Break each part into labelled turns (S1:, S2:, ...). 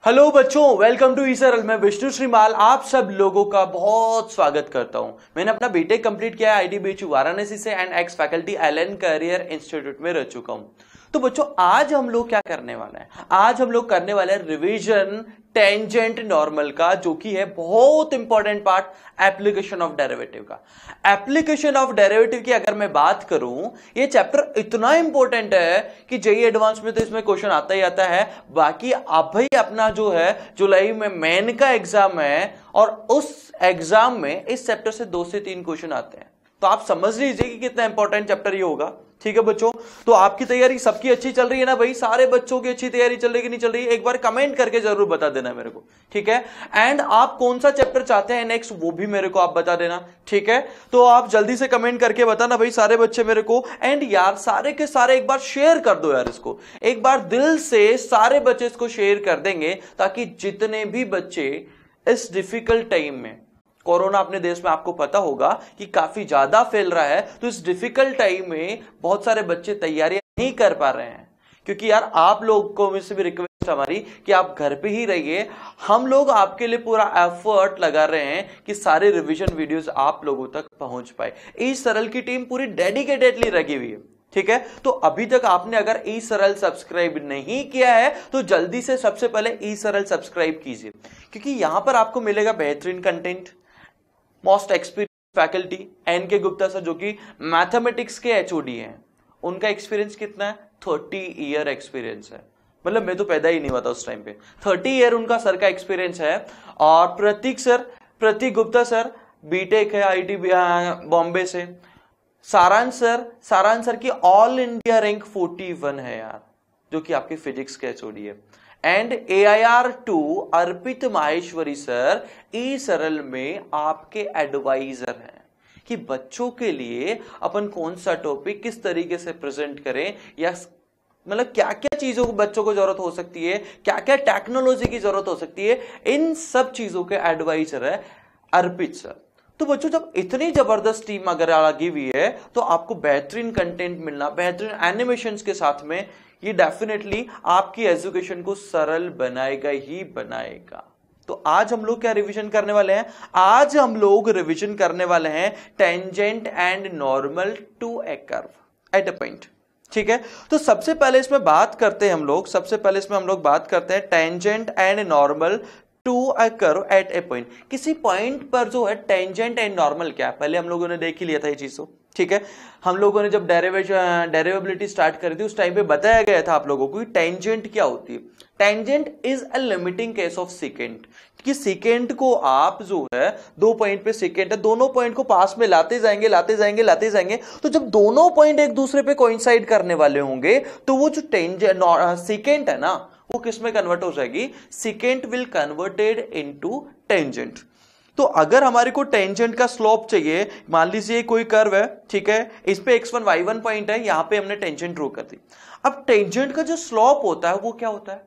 S1: Hello बच्चों, welcome to eSaral. मैं विष्णु श्रीमाल आप सब लोगों का बहुत स्वागत करता हूं। मैंने अपना बीटेक कंप्लीट किया है आईटीबीएचयू वाराणसी से and ex faculty Allen career institute में रह चुका हूं। तो बच्चों, आज हम लोग क्या करने वाले हैं? आज हम लोग करने वाले हैं रिवीजन टेंजेंट नॉर्मल का, जो कि है बहुत important part application of derivative का। एप्लीकेशन ऑफ डेरिवेटिव की अगर मैं बात करूं, ये चैप्टर इतना इंपॉर्टेंट है कि जेईई एडवांस में तो इसमें क्वेश्चन आता ही आता है। बाकी अभी अपना जो है जुलाई में मेन का एग्जाम है और उस एग्जाम में इस चैप्टर से 2 से 3 क्वेश्चन आते हैं। तो आप समझ लीजिए कि कितना इंपॉर्टेंट चैप्टर ये होगा। ठीक है बच्चों, तो आपकी तैयारी सबकी अच्छी चल रही है ना भाई? सारे बच्चों की अच्छी तैयारी चल रही है कि नहीं चल रही है? एक बार कमेंट करके जरूर बता देना मेरे को, ठीक है? एंड आप कौन सा चैप्टर चाहते हैं नेक्स्ट, वो भी मेरे को आप बता देना, ठीक है? तो आप जल्दी से कमेंट करके बताना भाई सारे बच्चे मेरे को। एंड यार सारे के सारे एक बार शेयर कर दो यार इसको, एक बार दिल से सारे बच्चे इसको शेयर कर देंगे, ताकि जितने भी बच्चे इस डिफिकल्ट टाइम में, कोरोना अपने देश में आपको पता होगा कि काफी ज्यादा फैल रहा है, तो इस डिफिकल्ट टाइम में बहुत सारे बच्चे तैयारियां नहीं कर पा रहे हैं। क्योंकि यार आप लोग को मुझसे भी रिक्वेस्ट हमारी कि आप घर पे ही रहिए। हम लोग आपके लिए पूरा एफर्ट लगा रहे हैं कि सारे रिवीजन वीडियोस आप लोगों तक पहुंच पाए। इस सरल की टीम पूरी डेडिकेटेडली लगी हुई है, ठीक है? तो अभी तक आपने अगर ई सरल सब्सक्राइब नहीं किया है तो जल्दी से सबसे पहले ई सरल सब्सक्राइब कीजिए, क्योंकि यहां पर आपको मिलेगा बेहतरीन content, most experience faculty N K Gupta sir, जो कि मैथमेटिक्स के एचओडी हैं। उनका एक्सपीरियंस कितना है? 30 ईयर एक्सपीरियंस है। मतलब मैं तो पैदा ही नहीं हुआ था उस टाइम पे। 30 ईयर उनका सर का एक्सपीरियंस है। और प्रतीक गुप्ता सर बीटेक है आईटी बॉम्बे से। सारांश सर की ऑल इंडिया रैंक 41 है यार, जो कि आपके फिजिक्स के एचओडी है। And AIR2 Arpit Maheshwari sir eSaral में आपके एडवाइजर हैं कि बच्चों के लिए अपन कौन सा टॉपिक किस तरीके से प्रेजेंट करें, या मतलब क्या क्या चीजों को बच्चों को जरूरत हो सकती है, क्या क्या टेक्नोलॉजी की जरूरत हो सकती है, इन सब चीजों के एडवाइजर है अर्पित सर। तो बच्चों, जब इतनी जबरदस्त टीम अगर लगी हुई है तो आपको बेहतरीन कंटेंट मिलना, बेहतरीन एनिमेशंस के साथ में, ये डेफिनेटली आपकी एजुकेशन को सरल बनाएगा ही बनाएगा। तो आज हम लोग क्या रिवीजन करने वाले हैं? आज हम लोग रिवीजन करने वाले हैं tangent and normal to a curve at a point, ठीक है? तो सबसे पहले इसमें बात करते हैं हम लोग बात करते हैं tangent and normal to a curve at a point. किसी पॉइंट पर जो है टेंजेंट एंड नॉर्मल क्या है, पहले हम लोगों ने देख ही लिया था ये चीज, ठीक है? हम लोगों ने जब डेरिवेबिलिटी स्टार्ट करी थी उस टाइम पे बताया गया था आप लोगों को टेंजेंट क्या होती है। Tangent is a limiting case of second, कि सेकेंड को आप जो है 2 पॉइंट पे सेकेंड है, दोनों पॉइंट को पास में लाते जाएंगे। तो जब दोनों पॉइंट एक दूसरे पे कोइंसाइड करने वाले होंगे तो वो जो सेकेंड है ना, वो किस में कन्वर्ट हो जाएगी? Second will converted into tangent. तो अगर हमारे को टेंजेंट का स्लोप चाहिए, मान लीजिए कोई कर्व है, ठीक है? इस पे x1 y1 पॉइंट है, यहां पे हमने टेंजेंट ड्रॉ कर दी। अब टेंजेंट का जो स्लोप होता है वो क्या होता है?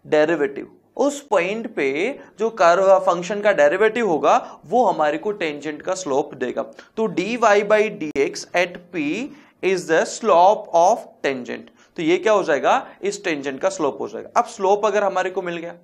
S1: डेरिवेटिव। उस पॉइंट पे जो कर्व फंक्शन का डेरिवेटिव होगा वो हमारे को टेंजेंट का स्लोप देगा। तो dy/dx at p is the slope of tangent. तो ये क्या हो जाएगा? इस टेंजेंट का स्लोप हो जाएगा। अब स्लोप अगर हमारे को मिल गया,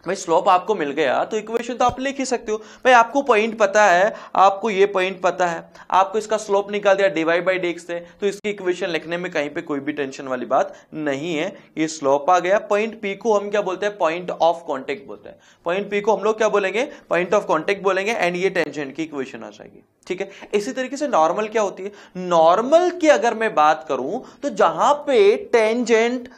S1: भाई स्लोप आपको मिल गया तो इक्वेशन तो आप लिख ही सकते हो। भाई आपको पॉइंट पता है, आपको ये पॉइंट पता है, आपको इसका स्लोप निकाल दिया dy/dx से, तो इसकी इक्वेशन लिखने में कहीं पे कोई भी टेंशन वाली बात नहीं है। ये स्लोप आ गया। पॉइंट P को हम क्या बोलते हैं? पॉइंट ऑफ कॉन्टेक्ट बोलते हैं। पॉइंट P को हम लोग क्या बोलेंगे? पॉइंट ऑफ कॉन्टेक्ट बोलेंगे। एंड ये टेंजेंट की इक्वेशन आ जाएगी, ठीक है? इसी तरीके से नॉर्मल क्या होती है? नॉर्मल की अगर मैं बात करूं तो जहां पे टेंजेंट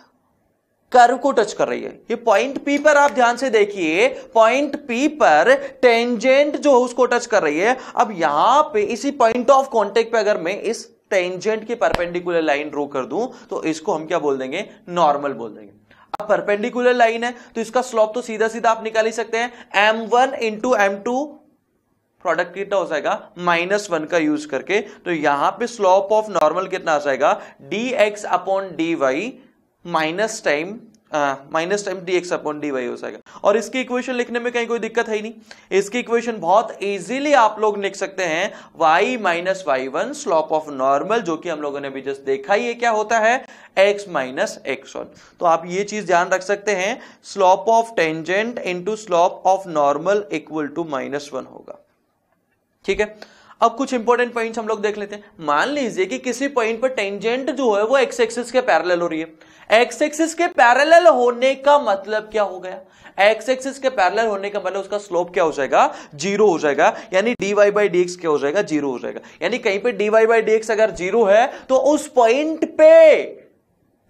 S1: कर्व को टच कर रही है, ये पॉइंट P पर आप ध्यान से देखिए, पॉइंट P पर टेंजेंट जो उसको टच कर रही है। अब यहां पे इसी पॉइंट ऑफ कांटेक्ट पे अगर मैं इस टेंजेंट के परपेंडिकुलर लाइन ड्रॉ कर दूं तो इसको हम क्या बोल देंगे? नॉर्मल बोल देंगे। अब परपेंडिकुलर लाइन है तो इसका स्लोप तो सीधा सीधा आप निकाल ही सकते हैं, m1 इंटू m2 प्रोडक्ट कितना हो जाएगा? -1 का यूज करके। तो यहां पे स्लोप ऑफ नॉर्मल कितना आ जाएगा? dx/dy minus time minus time d x upon d y हो जाएगा। और इसकी इक्वेशन लिखने में कहीं कोई दिक्कत है ही नहीं, इसकी इक्वेशन बहुत इजीली आप लोग लिख सकते हैं y minus y one slope of normal, जो कि हम लोगों ने भी जस्ट देखा ही है क्या होता है, x माइनस एक्स वन। तो आप ये चीज ध्यान रख सकते हैं, slope of tangent into slope of normal equal to -1 होगा। ठीक है, अब कुछ इंपॉर्टेंट पॉइंट्स हम लोग देख लेते हैं। मान लीजिए कि किसी पॉइंट पर टेंजेंट जो है वो एक्स एक्सिस के पैरेलल हो रही है। एक्स एक्सिस के पैरेलल होने का मतलब क्या हो गया, एक्स एक्सिस के पैरेलल होने का मतलब उसका स्लोप क्या हो जाएगा, 0 हो जाएगा, यानी dy बाई डी एक्स क्या हो जाएगा, 0 हो जाएगा। यानी कहीं पे dy बाई डी एक्स अगर 0 है तो उस पॉइंट पे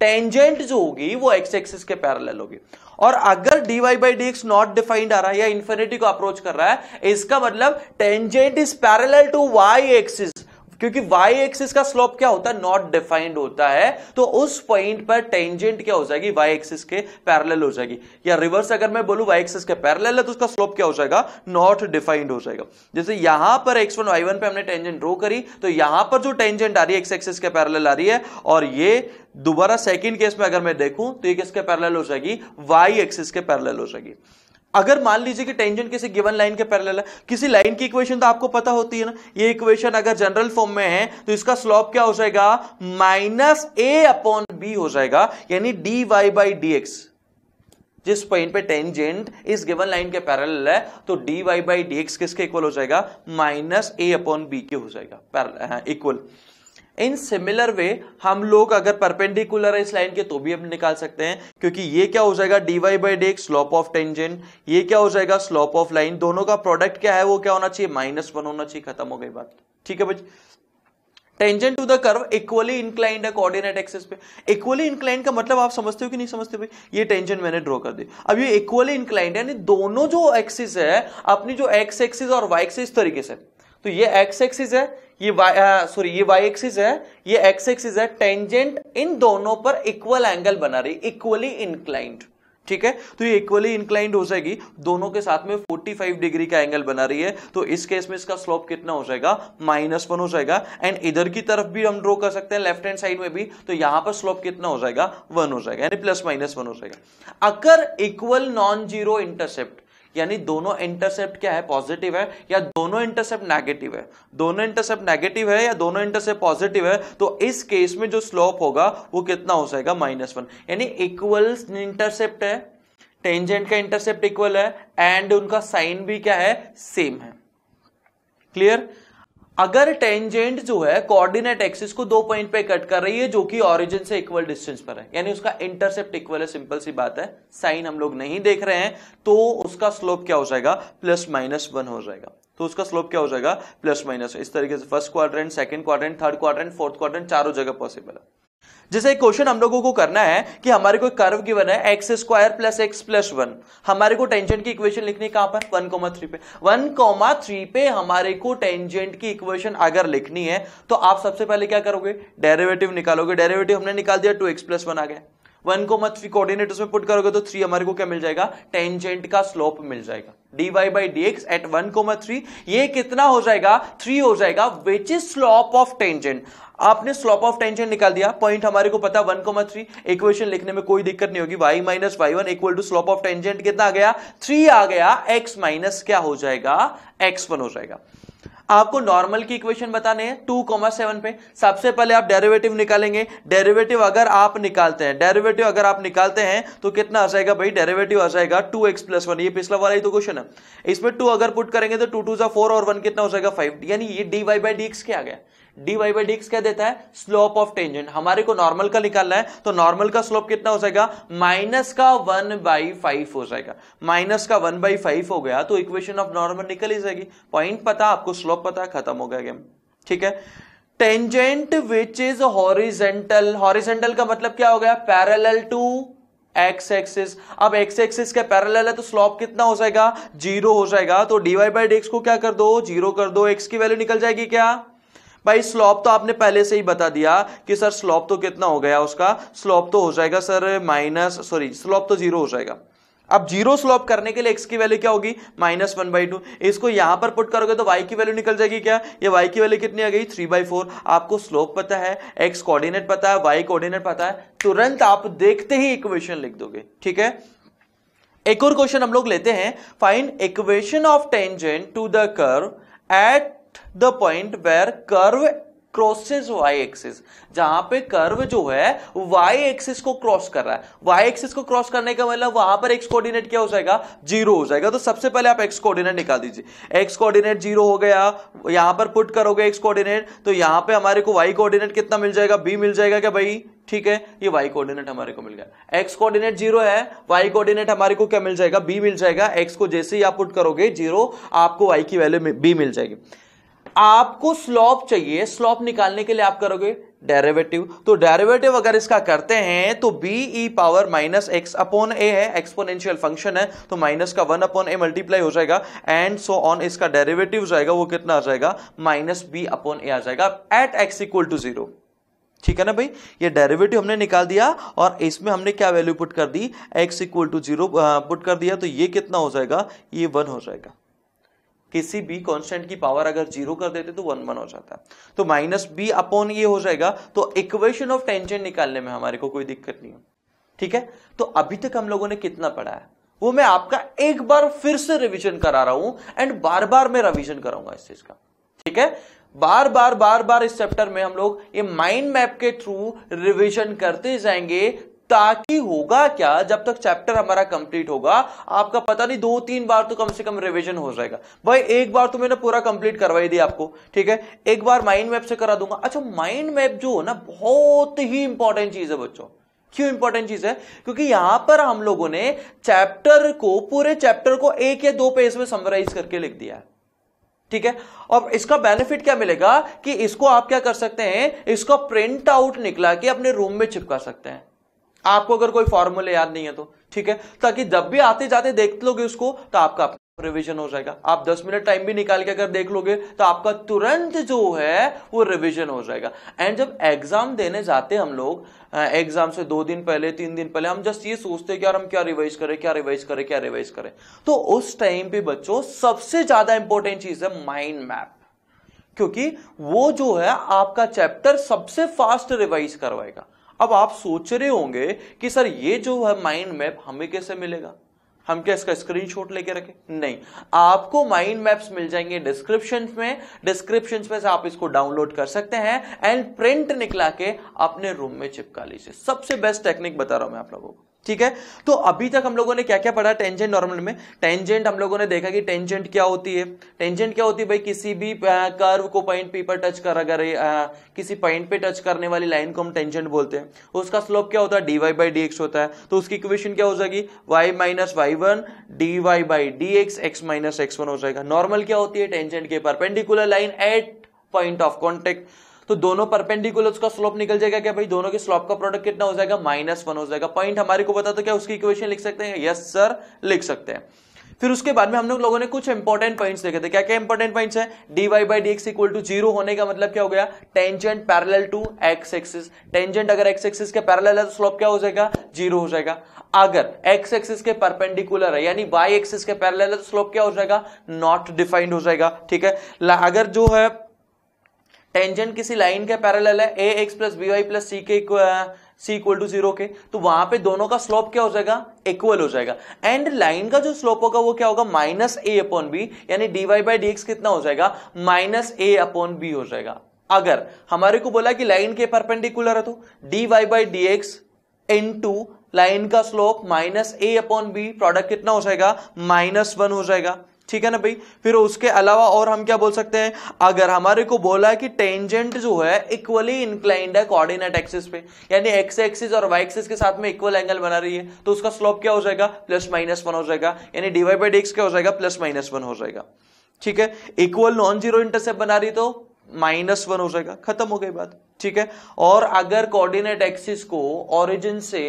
S1: टेंजेंट जो होगी वो एक्स एक्सिस के पैरेलल होगी। और अगर dy by D X not defined आ रहा है या इंफिनिटी को अप्रोच कर रहा है, इसका मतलब tangent is parallel to y axis, क्योंकि वाई एक्सिस का स्लोप क्या होता है, नॉट डिफाइंड होता है। तो उस पॉइंट पर टेंजेंट क्या हो जाएगी, वाई एक्सिस के पैरेलल हो जाएगी। या रिवर्स अगर मैं बोलूं वाई एक्सिस के पैरेलल है तो उसका स्लोप क्या हो जाएगा, नॉट डिफाइंड हो जाएगा। जैसे यहां पर x1 y1 पे हमने टेंजेंट ड्रॉ करी, तो यहां पर जो टेंजेंट आ रही है एक्स एक्सिस के पैरेलल आ रही है, और ये दोबारा सेकंड केस में अगर मैं देखूं तो ये किसके पैरेलल हो जाएगी, वाई एक्सिस के पैरेलल हो जाएगी। अगर मान लीजिए कि टेंजेंट किसी गिवन लाइन के पैरेलल है, किसी लाइन की इक्वेशन तो आपको पता होती है ना, ये इक्वेशन अगर जनरल फॉर्म में है तो इसका स्लोप क्या हो जाएगा, माइनस ए अपॉन बी हो जाएगा, यानी d y by D x. जिस पॉइंट पे टेंजेंट इस गिवन लाइन के पैरेलल है तो d y by D x किसके इक्वल हो जाएगा, माइनस ए अपॉन बी के हो जाएगा इक्वल। इन सिमिलर वे हम लोग अगर परपेंडिकुलर है इस लाइन के तो भी हम निकाल सकते हैं, क्योंकि ये क्या हो जाएगा, dy by D x slope of tangent, ये क्या हो जाएगा, स्लोप ऑफ लाइन। दोनों का प्रोडक्ट क्या है, वो क्या होना चाहिए, -1 होना चाहिए। खत्म हो गई बात। ठीक है भाई, tangent to the curve equally inclined है कोऑर्डिनेट एक्सिस पे। इक्वली इंक्लाइंड का मतलब आप समझते हो कि नहीं समझते भाई, ये टेंजेंट मैंने ड्रॉ कर दी। अब ये इक्वली इंक्लाइंड यानी दोनों जो एक्सिस है अपनी, जो एक्स एक्सिस और वाई एक्सिस तरीके से, तो ये एक्स एक्सिस है, ये ये वाई एक्सिस है, ये एक्स एक्सिस है, टेंजेंट इन दोनों पर इक्वल एंगल बना रही, इक्वली इंक्लाइंड। ठीक है, तो ये इक्वली इंक्लाइंड हो जाएगी, दोनों के साथ में 45 डिग्री का एंगल बना रही है। तो इस केस में इसका स्लोप कितना हो जाएगा, -1 हो जाएगा। एंड इधर की तरफ भी हम ड्रॉ कर सकते हैं, लेफ्ट हैंड साइड में भी, तो यहां पर स्लोप कितना हो जाएगा, 1 हो जाएगा, यानी +-1 हो जाएगा। अगर इक्वल नॉन जीरो इंटरसेप्ट, यानी दोनों इंटरसेप्ट क्या है, पॉजिटिव है, या दोनों इंटरसेप्ट नेगेटिव है, दोनों इंटरसेप्ट नेगेटिव है या दोनों इंटरसेप्ट पॉजिटिव है, तो इस केस में जो स्लोप होगा वो कितना हो जाएगा, -1। यानी इक्वल इंटरसेप्ट है, टेंजेंट का इंटरसेप्ट इक्वल है, एंड उनका साइन भी क्या है, सेम है। क्लियर। अगर टेंजेंट जो है कोऑर्डिनेट एक्सिस को 2 पॉइंट पे कट कर रही है जो कि ओरिजिन से इक्वल डिस्टेंस पर है, यानी उसका इंटरसेप्ट इक्वल है, सिंपल सी बात है, साइन हम लोग नहीं देख रहे हैं, तो उसका स्लोप क्या हो जाएगा, +-1 हो जाएगा। तो उसका स्लोप क्या हो जाएगा, +-। इस तरीके से first quadrant, second quadrant, third quadrant, fourth quadrant, चारों जगह पॉसिबल है। जैसे एक क्वेश्चन हम लोगों को करना है कि हमारे को कर्व गिवन है x² + x + 1, हमारे को टेंजेंट की इक्वेशन लिखनी कहां पर, 1,3 पे। 1,3 पे हमारे को टेंजेंट की इक्वेशन अगर लिखनी है तो आप सबसे पहले क्या करोगे, डेरिवेटिव निकालोगे। डेरिवेटिव हमने निकाल दिया, 2x + 1 आ गया। 1,3 कोऑर्डिनेट उसमें पुट करोगे तो 3 हमारे को क्या मिल जाएगा, टेंजेंट का स्लोप मिल जाएगा, dy by D x at 1,3। ये कितना हो जाएगा, 3 हो जाएगा, which is slope of tangent. आपने स्लोप ऑफ टेंजेंट निकाल दिया, पॉइंट हमारे को पता 1,3। इक्वेशन लिखने में कोई दिक्कत नहीं होगी, y minus y1 equal to slope of tangent कितना आ गया, 3 आ गया, x माइनस क्या हो जाएगा, x1 हो जाएगा। आपको नॉर्मल की इक्वेशन बताने हैं 2,7 पे। सबसे पहले आप डेरिवेटिव निकालेंगे। डेरिवेटिव अगर आप निकालते हैं तो कितना आ जाएगा भाई, डेरिवेटिव आ जाएगा 2x + 1। ये पिछला वाला ही तो क्वेश्चन है, इसमें 2 अगर पुट करेंगे तो 2 2 जा 4 और 1 कितना हो जाएगा, 5। यानी ये dy बाई डी एक्स क्या आ गया, dy बाई डी एक्स क्या देता है, स्लोप ऑफ टेंजेंट। हमारे को नॉर्मल का निकालना है, तो नॉर्मल का स्लोप कितना हो जाएगा, -1/5 हो जाएगा। -1/5 हो गया तो इक्वेशन ऑफ नॉर्मल निकल ही जाएगी। पॉइंट पता, आपको स्लोप पता, खत्म हो गया गेम। ठीक है। Tangent which is horizontal, horizontal का मतलब क्या हो गया, पैरेलल टू एक्स एक्सिस। अब एक्स एक्सिस के पैरेलल है तो स्लोप कितना हो जाएगा, 0 हो जाएगा। तो dy बाई डी एक्स को क्या कर दो, 0 कर दो, x की वैल्यू निकल जाएगी क्या भाई, स्लोप तो आपने पहले से ही बता दिया कि सर स्लोप तो कितना हो गया, उसका स्लोप तो हो जाएगा सर स्लोप तो 0 हो जाएगा। अब जीरो स्लोप करने के लिए x की वैल्यू क्या होगी -1/2। इसको यहां पर पुट करोगे तो y की वैल्यू निकल जाएगी क्या, ये y की वैल्यू कितनी आ गई 3/4। आपको स्लोप पता है, x कोऑर्डिनेट पता है, y कोऑर्डिनेट पता है, तुरंत आप देखते ही इक्वेशन लिख दोगे। ठीक है, एक और क्वेश्चन हम लोग लेते हैं, find equation of tangent to the curve at the point where curve crosses y axis. जहां पे कर्व जो है y एक्सिस को क्रॉस कर रहा है, y एक्सिस को क्रॉस करने का मतलब वहां पर x कोऑर्डिनेट क्या हो जाएगा, 0 हो जाएगा। तो सबसे पहले आप x कोऑर्डिनेट निकाल दीजिए। x कोऑर्डिनेट 0 हो गया, यहां पर पुट करोगे x कोऑर्डिनेट, तो यहां पे हमारे को y कोऑर्डिनेट कितना मिल जाएगा, b मिल जाएगा क्या भाई। ठीक है, ये y कोऑर्डिनेट हमारे को मिल गया। x कोऑर्डिनेट 0 है, y कोऑर्डिनेट हमारे को क्या मिल जाएगा, b मिल जाएगा। x को जैसे ही आप पुट करोगे 0, आपको y की वैल्यू b मिल जाएगी। आपको स्लोप चाहिए, स्लोप निकालने के लिए आप करोगे डेरिवेटिव। तो डेरिवेटिव अगर इसका करते हैं तो b e power -x upon a है, एक्सपोनेंशियल फंक्शन है, तो माइनस का 1 अपॉन a मल्टीप्लाई हो जाएगा एंड सो ऑन। इसका डेरिवेटिव जाएगा वो कितना आ जाएगा, -b अपॉन a आ जाएगा एट x इक्वल टू 0। ठीक है ना भाई, ये डेरिवेटिव हमने निकाल दिया और इसमें हमने क्या वैल्यू पुट कर दी, x इक्वल टू 0 पुट कर दिया, तो ये कितना हो जाएगा, ये 1 हो जाएगा। किसी भी कांस्टेंट की पावर अगर 0 कर देते तो 1 हो जाता है, तो -b अपॉन ये हो जाएगा। तो इक्वेशन ऑफ टेंजेंट निकालने में हमारे को कोई दिक्कत नहीं है। ठीक है, तो अभी तक हम लोगों ने कितना पढ़ा है वो मैं आपका एक बार फिर से रिवीजन करा रहा हूं एंड बार बार मैं रिवीजन कराऊंगा इस चीज का। ठीक है, बार बार इस चैप्टर में हम लोग ये माइंड मैप के थ्रू रिवीजन करते जाएंगे, ताकि होगा क्या, जब तक चैप्टर हमारा कंप्लीट होगा, आपका पता नहीं 2-3 बार तो कम से कम रिवीजन हो जाएगा। भाई एक बार तो मैंने पूरा कंप्लीट करवाई दिया आपको। ठीक है, एक बार माइंड मैप से करा दूंगा। अच्छा, माइंड मैप जो है ना बहुत ही इंपॉर्टेंट चीज है बच्चों। क्यों इंपॉर्टेंट चीज है, क्योंकि यहां पर हम लोगों ने चैप्टर को, पूरे चैप्टर को 1 या 2 पेज में समराइज करके लिख दिया है। ठीक है, और इसका बेनिफिट क्या मिलेगा कि इसको आप क्या कर सकते हैं, इसको प्रिंट आउट निकला के अपने रूम में चिपका सकते हैं, आपको अगर कोई फॉर्मूले याद नहीं है तो। ठीक है, ताकि जब भी आते जाते देख लोगे उसको तो आपका रिवीजन हो जाएगा। आप 10 मिनट टाइम भी निकाल के अगर देख लोगे तो आपका तुरंत जो है वो रिवीजन हो जाएगा। एंड जब एग्जाम देने जाते हम लोग, एग्जाम से 2 दिन पहले 3 दिन पहले हम जस्ट ये सोचते हैं कि यार हम क्या रिवाइज करें, तो उस टाइम पे बच्चों सबसे ज्यादा इंपॉर्टेंट चीज है माइंड मैप, क्योंकि वो जो है आपका चैप्टर सबसे फास्ट रिवाइज करवाएगा। अब आप सोच रहे होंगे कि सर ये जो है माइंड मैप हमें कैसे मिलेगा, हम क्या इसका स्क्रीनशॉट लेके रखें? नहीं, आपको माइंड मैप्स मिल जाएंगे डिस्क्रिप्शन में से आप इसको डाउनलोड कर सकते हैं एंड प्रिंट निकला के अपने रूम में चिपका लीजिए। सबसे बेस्ट टेक्निक बता रहा हूं मैं आप लोगों को। ठीक है, तो अभी तक हम लोगों ने क्या क्या पढ़ा टेंजेंट नॉर्मल में। टेंजेंट हम लोगों ने देखा कि टेंजेंट क्या होती है। टेंजेंट क्या होती है भाई, किसी भी कर्व को पॉइंट पी पर टच कर, अगर किसी पॉइंट पे टच करने वाली लाइन को हम टेंजेंट बोलते हैं। उसका स्लोप क्या होता है, dy/dx होता है। तो उसकी इक्वेशन क्या हो जाएगी, y - y1 dy/dx x - x1 हो जाएगा। नॉर्मल क्या होती है, टेंजेंट के perpendicular line at point of contact. तो दोनों परपेंडिकुलर्स का स्लोप निकल जाएगा क्या भाई, दोनों के स्लोप का प्रोडक्ट कितना हो जाएगा, -1 हो जाएगा। पॉइंट हमारे को बता, तो क्या उसकी इक्वेशन लिख सकते हैं, यस सर लिख सकते हैं। फिर उसके बाद में हम लोगों ने कुछ इंपॉर्टेंट पॉइंट्स देखे थे। क्या क्या इंपॉर्टेंट पॉइंट्स है, dy/dx = 0 होने का मतलब क्या हो गया, tangent parallel to x axis. Tangent अगर x एक्सिस के पैरेलल है तो स्लोप क्या हो जाएगा, 0 हो जाएगा। अगर x एक्सिस के परपेंडिकुलर है यानी y एक्सिस के पैरेलल है तो स्लोप क्या हो जाएगा, नॉट डिफाइंड हो जाएगा। ठीक है, अगर जो है टेंजेंट किसी लाइन के पैरेलल है ax + by + c = 0 के, तो वहां पे दोनों का स्लोप क्या हो जाएगा, इक्वल हो जाएगा। एंड लाइन का जो स्लोप होगा वो क्या होगा, -a/b, यानी dy/dx कितना हो जाएगा, -a/b हो जाएगा। अगर हमारे को बोला कि लाइन के परपेंडिकुलर है तो dy/dx इनटू लाइन का स्लोप -a/b, प्रोडक्ट कितना हो जाएगा, -1 हो जाएगा। ठीक है ना भाई। फिर उसके अलावा और हम क्या बोल सकते हैं, अगर हमारे को बोला है कि टेंजेंट जो है इक्वली इंक्लाइंड है कोऑर्डिनेट एक्सिस पे, यानी एक्स एक्सिस और वाई एक्सिस के साथ में इक्वल एंगल बना रही है, तो उसका स्लोप क्या हो जाएगा, +-1 हो जाएगा, यानी dy/dx क्या हो जाएगा, +-1 हो जाएगा। ठीक है, इक्वल नॉन जीरो इंटरसेप्ट बना रही तो -1 हो जाएगा, खत्म हो गई बात। ठीक है, और अगर कोऑर्डिनेट एक्सिस को ओरिजिन से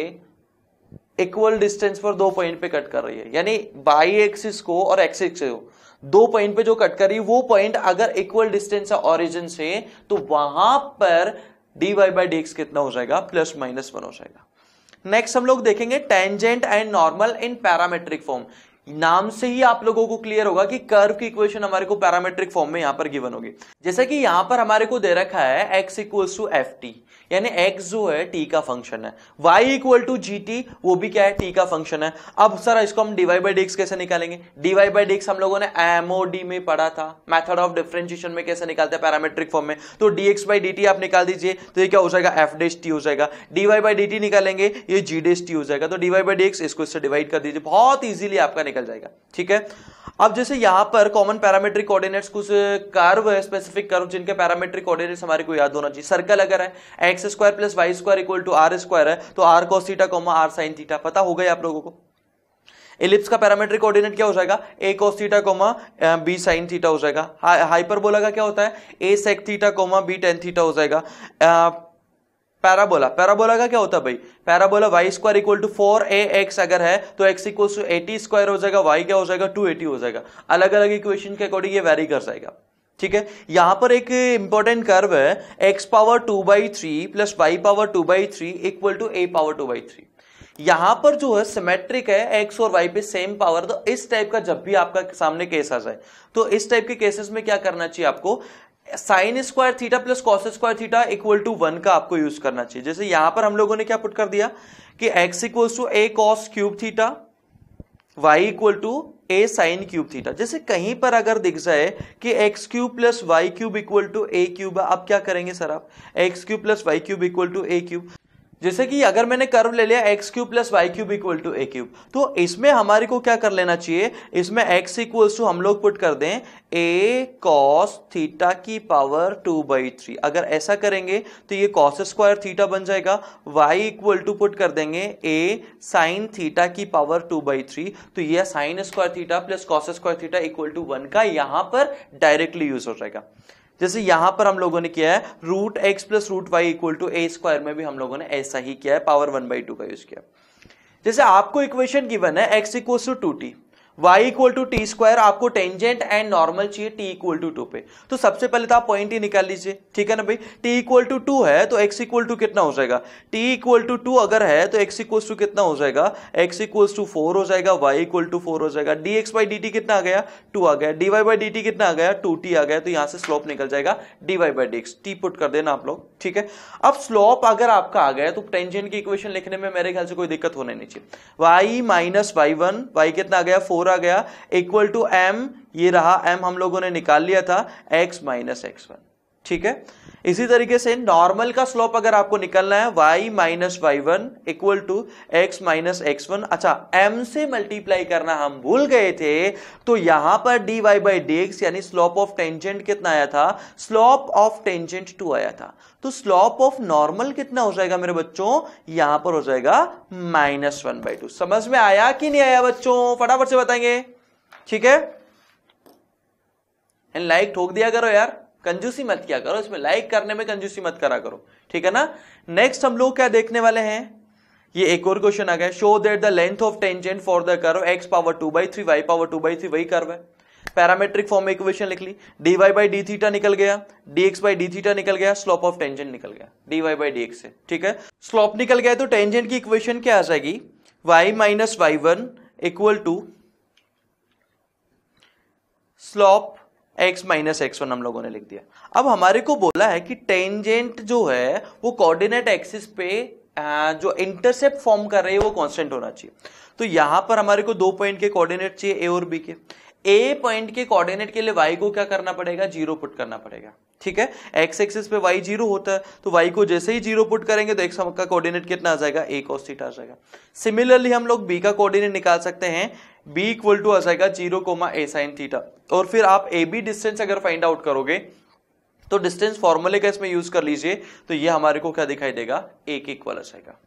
S1: इक्वल डिस्टेंस पर 2 पॉइंट पे कट कर रही है, यानी बाई एक्सिस को और एक्स एक्सिस को 2 पॉइंट पे जो कट कर रही है वो पॉइंट अगर इक्वल डिस्टेंस है ओरिजिन से, तो वहां पर dy/dx कितना हो जाएगा, +-1 हो जाएगा। नेक्स्ट हम लोग देखेंगे tangent and normal in parametric form. नाम से ही आप लोगों को क्लियर होगा कि कर्व की इक्वेशन हमारे को पैरामेट्रिक फॉर्म में यहां पर गिवन होगी। जैसे कि यहां पर हमारे को दे रखा है x equals to f t, यानी x जो है t का फंक्शन है, y equal to g t, वो भी क्या है, t का फंक्शन है। अब सर इसको हम dy बाई डी एक्स कैसे निकालेंगे? dy बाई डी एक्स हम लोगों ने MOD में पढ़ा था, मेथड ऑफ डिफरेंशिएशन में कैसे निकालते हैं पैरामेट्रिक फॉर्म में। तो dx बाई dt आप निकाल दीजिए, तो ये क्या हो जाएगा, f डैश t हो जाएगा। dy बाई dt निकालेंगे, ये g डैश t हो जाएगा। तो dy बाई डी एक्स इसको इससे डिवाइड कर दीजिए, बहुत इजीली आपका निकल जाएगा। ठीक है, अब जैसे यहां पर कॉमन पैरामेट्रिक कोऑर्डिनेट्स कुछ कर्व है, स्पेसिफिक कर्व जिनके पैरामेट्रिक कोऑर्डिनेट्स हमारे को याद होना चाहिए। सर्कल अगर है x square plus y square equal to r square है, तो r cos theta comma r sine theta, पता हो गया आप लोगों को। एलिप्स का पैरामेट्रिक कोऑर्डिनेट क्या हो जाएगा, A cos theta comma B sine theta हो जाएगा। हाइपरबोला का क्या होता है, A sec theta comma B tan theta हो जाएगा। पैराबोला का क्या होता है भाई, parabola Y square equal to 4ax अगर है तो x इक्वल टू 80 स्क्वायर हो जाएगा, y क्या हो जाएगा 280 हो जाएगा। अलग अलग इक्वेशन के अकॉर्डिंग ये वेरी कर जाएगा। ठीक है, यहां पर एक इंपॉर्टेंट कर्व है x power 2/3 plus y power 2/3 equal to a power 2/3। यहां पर जो है सिमेट्रिक है, x और y पे सेम पावर। तो इस टाइप का जब भी आपका सामने केस आ जाए, तो इस टाइप के केसेस में क्या करना चाहिए आपको, sine square theta plus cos square theta equal to 1 का आपको यूज करना चाहिए। जैसे यहां पर हम लोगों ने क्या पुट कर दिया कि x equal to a cos cube theta, y equal to a sine cube theta. जैसे कहीं पर अगर दिख जाए कि x cube plus y cube equal to a cube, अब क्या करेंगे सर आप, x cube plus y cube equal to a cube. जैसे कि अगर मैंने कर्व ले लिया x cube plus y cube equal to a cube, तो इसमें हमारे को क्या कर लेना चाहिए, इसमें एक्स इक्वल टू हम लोग पुट कर दें ए कॉस थीटा की पावर 2/3। अगर ऐसा करेंगे तो ये कॉस स्क्वायर थीटा बन जाएगा। वाई इक्वल टू पुट कर देंगे ए साइन थीटा की पावर 2/3, तो ये sine square theta plus cos square theta equal to 1 का यहां पर डायरेक्टली यूज हो जाएगा। जैसे यहां पर हम लोगों ने किया है root x plus root y equal to a square, में भी हम लोगों ने ऐसा ही किया है, पावर 1/2 का यूज किया। जैसे आपको इक्वेशन गिवन है x equal to 2t, y equal to t square, आपको टेंजेंट एंड नॉर्मल चाहिए t इक्वल टू 2 पे। तो सबसे पहले तो आप पॉइंट ही निकाल लीजिए, ठीक है ना भाई। t इक्वल टू 2 है तो x इक्वल टू कितना हो जाएगा, t इक्वल टू 2 अगर है तो x इक्वल टू कितना हो जाएगा, x इक्वल टू 4 हो जाएगा, y इक्वल टू 4 हो जाएगा। dx बाई dt कितना आ गया, 2 आ गया। dy बाई dt कितना आ गया, 2t आ गया। तो यहां से स्लोप निकल जाएगा dy by dx, t put कर देना आप लोग, ठीक है। अब स्लोप अगर आपका आ गया तो टेंजेंट की इक्वेशन लिखने में मेरे ख्याल से कोई दिक्कत होने नहीं चाहिए। y माइनस y1, y कितना आ गया, 4 आ गया, इक्वल टू m, ये रहा m हम लोगों ने निकाल लिया था, x माइनस x1, ठीक है। इसी तरीके से नॉर्मल का स्लोप अगर आपको निकलना है y minus y1 equal to x minus x1। अच्छा, m से मल्टीप्लाई करना हम भूल गए थे, तो यहां पर dy बाई dx यानी स्लोप ऑफ टेंजेंट कितना आया था, स्लोप ऑफ टेंजेंट 2 आया था। तो स्लोप ऑफ नॉर्मल कितना हो जाएगा मेरे बच्चों, यहां पर हो जाएगा -1/2। समझ में आया कि नहीं आया बच्चों, फटाफट से बताएंगे, ठीक है। लाइक ठोक दिया करो यार, कंजूसी मत किया करो, इसमें लाइक करने में कंजूसी मत करा करो, ठीक है ना। नेक्स्ट हम लोग क्या देखने वाले हैं, ये एक और क्वेश्चन आ गया, show that the length of tangent for the curve x power 2/3 y power 2/3, वही कर्व है। पैरामेट्रिक फॉर्म में इक्वेशन लिख ली, dy बाई डी थीटा निकल गया, dx बाई डी थीटा निकल गया, स्लोप ऑफ टेंजेंट निकल गया dy बाई dx से, ठीक है। स्लोप निकल गया तो टेंजेंट की इक्वेशन क्या आ जाएगी, y minus y1 equal to slope x minus x1 हम लोगों ने लिख दिया। अब हमारे को बोला है कि टेंजेंट जो है वो कोऑर्डिनेट एक्सिस पे जो इंटरसेप्ट फॉर्म कर रही है वो कांस्टेंट होना चाहिए। तो यहां पर हमारे को 2 पॉइंट के कोऑर्डिनेट चाहिए, ए और बी के। ए पॉइंट के कोऑर्डिनेट के लिए y को क्या करना पड़ेगा, 0 पुट करना पड़ेगा, ठीक है। x एक्सिस पे y 0 होता है, तो y को जैसे ही 0 पुट करेंगे तो x का कोऑर्डिनेट कितना आ जाएगा, a cos थीटा आ जाएगा। सिमिलरली हम लोग b का कोऑर्डिनेट निकाल सकते हैं, b इक्वल टू आ जाएगा 0, a sin थीटा। और फिर आप ए बी डिस्टेंस अगर फाइंड आउट करोगे तो डिस्टेंस फॉर्मूले का इसमें यूज कर लीजिए, तो ये हमारे को क्या दिखाई देगा, a के इक्वल आ जाएगा।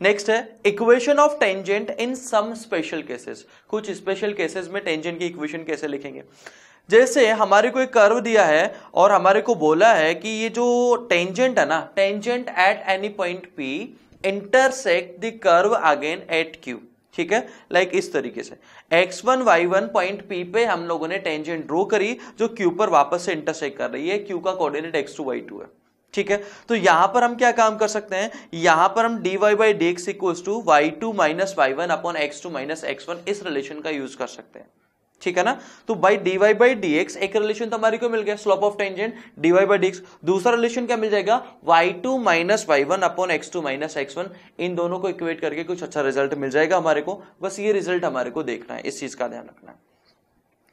S1: नेक्स्ट है equation of tangent in some special cases. कुछ स्पेशल केसेस में टेंजेंट की इक्वेशन कैसे लिखेंगे, जैसे हमारे को एक कर्व दिया है और हमारे को बोला है कि ये जो टेंजेंट है ना, tangent at any point P intersect the curve again at Q, ठीक है। लाइक इस तरीके से x1 y1 पॉइंट P पे हम लोगों ने टेंजेंट ड्रॉ करी जो Q पर वापस से इंटरसेक्ट कर रही है, Q का कोऑर्डिनेट x2 y2 है, ठीक है, तो यहां पर हम क्या काम कर सकते हैं, यहां पर हम dy by D x equal to y2 minus y1 upon x2 minus x1 इस रिलेशन का यूज कर सकते हैं, ठीक है ना। तो by dy by D x एक रिलेशन तो हमारी को मिल गया slope of tangent dy by D x, दूसरा रिलेशन क्या मिल जाएगा y2 minus y1 upon x2 minus x1, इन दोनों को इक्वेट करके कुछ अच्छा रिजल्ट मिल जाएगा हमारे को, बस ये रिजल्ट हमारे को देखना है, इस चीज का ध्यान रखना है,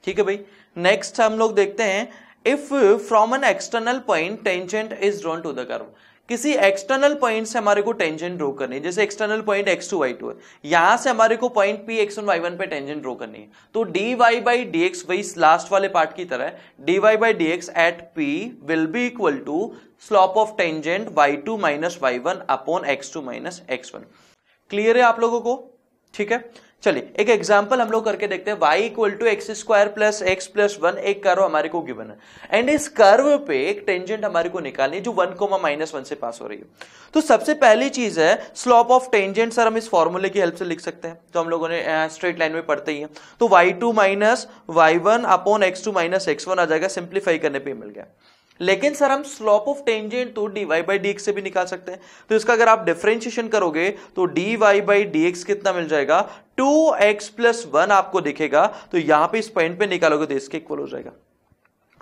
S1: ठीक है भाई। नेक्स्ट हम लोग देखते हैं, if from an external point tangent is drawn to the curve, किसी एक्सटर्नल पॉइंट से हमारे को टेंजेंट ड्रॉ करनी है, जैसे एक्सटर्नल पॉइंट x2 y2 है, यहां से हमारे को पॉइंट p x1 y1 पे टेंजेंट ड्रॉ करनी है, तो dy बाई dx वही लास्ट वाले पार्ट की तरह dy by dx at p will be equal to slope of tangent y2 minus y1 upon x2 minus x1। Clear है आप लोगों को, ठीक है। चलिए एक एग्जांपल हम लोग करके देखते हैं, y equal to x square plus x plus 1 एक कर्व हमारे को गिवन है एंड इस कर्व पे एक टेंजेंट हमारे को निकालनी है जो 1,-1 से पास हो रही है। तो सबसे पहली चीज है स्लोप ऑफ टेंजेंट, सर हम इस फॉर्मूले की हेल्प से लिख सकते हैं, तो हम लोगों ने स्ट्रेट लाइन में पढ़ते ही है, तो y2 minus y1 upon x2 minus x1 आ जाएगा, सिंप्लीफाई करने पे मिल गया। लेकिन सर हम स्लोप ऑफ टेंजेंट तो dy बाई dx से भी निकाल सकते हैं, तो इसका अगर आप डिफरेंशिएशन करोगे तो dy बाई dx कितना मिल जाएगा, 2x प्लस 1 आपको दिखेगा, तो यहां पे इस पॉइंट पे निकालोगे तो इसके इक्वल हो जाएगा,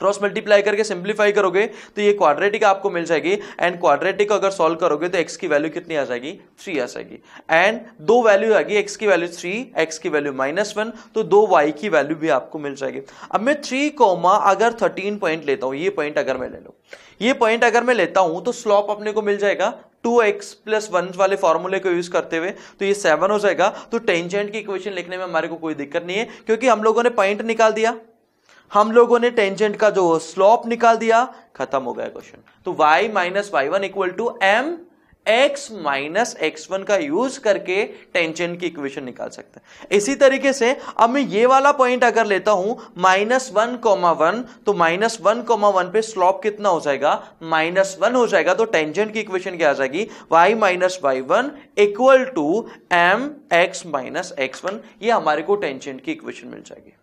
S1: क्रॉस मल्टीप्लाई करके सिंप्लीफाई करोगे तो ये क्वाड्रेटिक आपको मिल जाएगी, एंड क्वाड्रेटिक अगर सॉल्व करोगे तो x की वैल्यू कितनी आ जाएगी, 3 आ जाएगी, एंड दो वैल्यू आ गई, x की वैल्यू 3, x की वैल्यू -1, तो दो y की वैल्यू भी आपको मिल जाएगी। अब मैं 3, अगर 13 पॉइंट लेता हूं, ये पॉइंट अगर मैं ले लूं, ये पॉइंट अगर मैं लेता हूं तो स्लोप अपने को मिल जाएगा 2x प्लस 1 वाले फॉर्मूले को यूज करते हुए, तो ये 7 हो जाएगा। तो टेंजेंट की इक्वेशन लिखने में हमारे को कोई दिक्कत नहीं है, क्योंकि हम लोगों ने पॉइंट निकाल दिया, हम लोगों ने टेंजेंट का जो स्लोप निकाल दिया, खत्म हो गया क्वेश्चन। तो y minus y1 equal to m x minus x1 का यूज करके टेंजेंट की इक्वेशन निकाल सकते हैं। इसी तरीके से अब मैं ये वाला पॉइंट अगर लेता हूं -1,1, तो -1,1 पे स्लोप कितना हो जाएगा, -1 हो जाएगा, तो टेंजेंट की इक्वेशन क्या आ जाएगी, y minus y1 equal to m x minus x1, ये हमारे को टेंजेंट की इक्वेशन मिल जाएगी।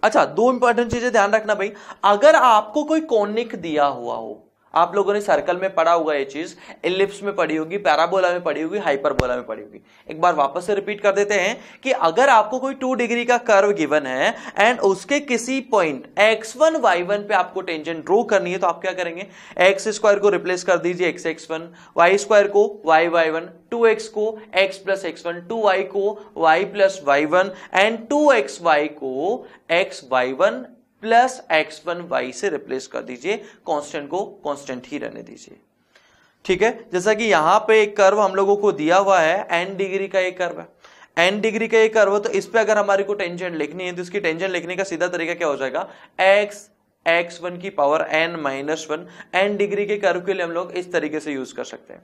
S1: अच्छा, दो इंपॉर्टेंट चीजें ध्यान रखना भाई, अगर आपको कोई कोनिक दिया हुआ हो, आप लोगों ने सर्कल में पढ़ा होगा ये चीज, एलिप्स में पढ़ी होगी, पैराबोला में पढ़ी होगी, हाइपरबोला में पढ़ी होगी, एक बार वापस से रिपीट कर देते हैं कि अगर आपको कोई 2 डिग्री का कर्व गिवन है एंड उसके किसी पॉइंट x1 y1 पे आपको टेंजेंट ड्रॉ करनी है, तो आप क्या करेंगे, x स्क्वायर को रिप्लेस कर दीजिए x(x1), y स्क्वायर को y(y1), 2x को x प्लस x1, 2y को y plus y1 and 2xy को xy1 प्लस x1y से रिप्लेस कर दीजिए, कांस्टेंट को कांस्टेंट ही रहने दीजिए, ठीक है। जैसा कि यहां पे एक कर्व हम लोगों को दिया हुआ है, n डिग्री का एक कर्व है, n डिग्री का एक कर्व, तो इस पे अगर हमारे को टेंजेंट लिखनी है तो इसकी टेंजेंट लिखने का सीधा तरीका क्या हो जाएगा, x(x1) की पावर n-1, n डिग्री के कर्व के लिए हम लोग इस तरीके से यूज कर सकते हैं।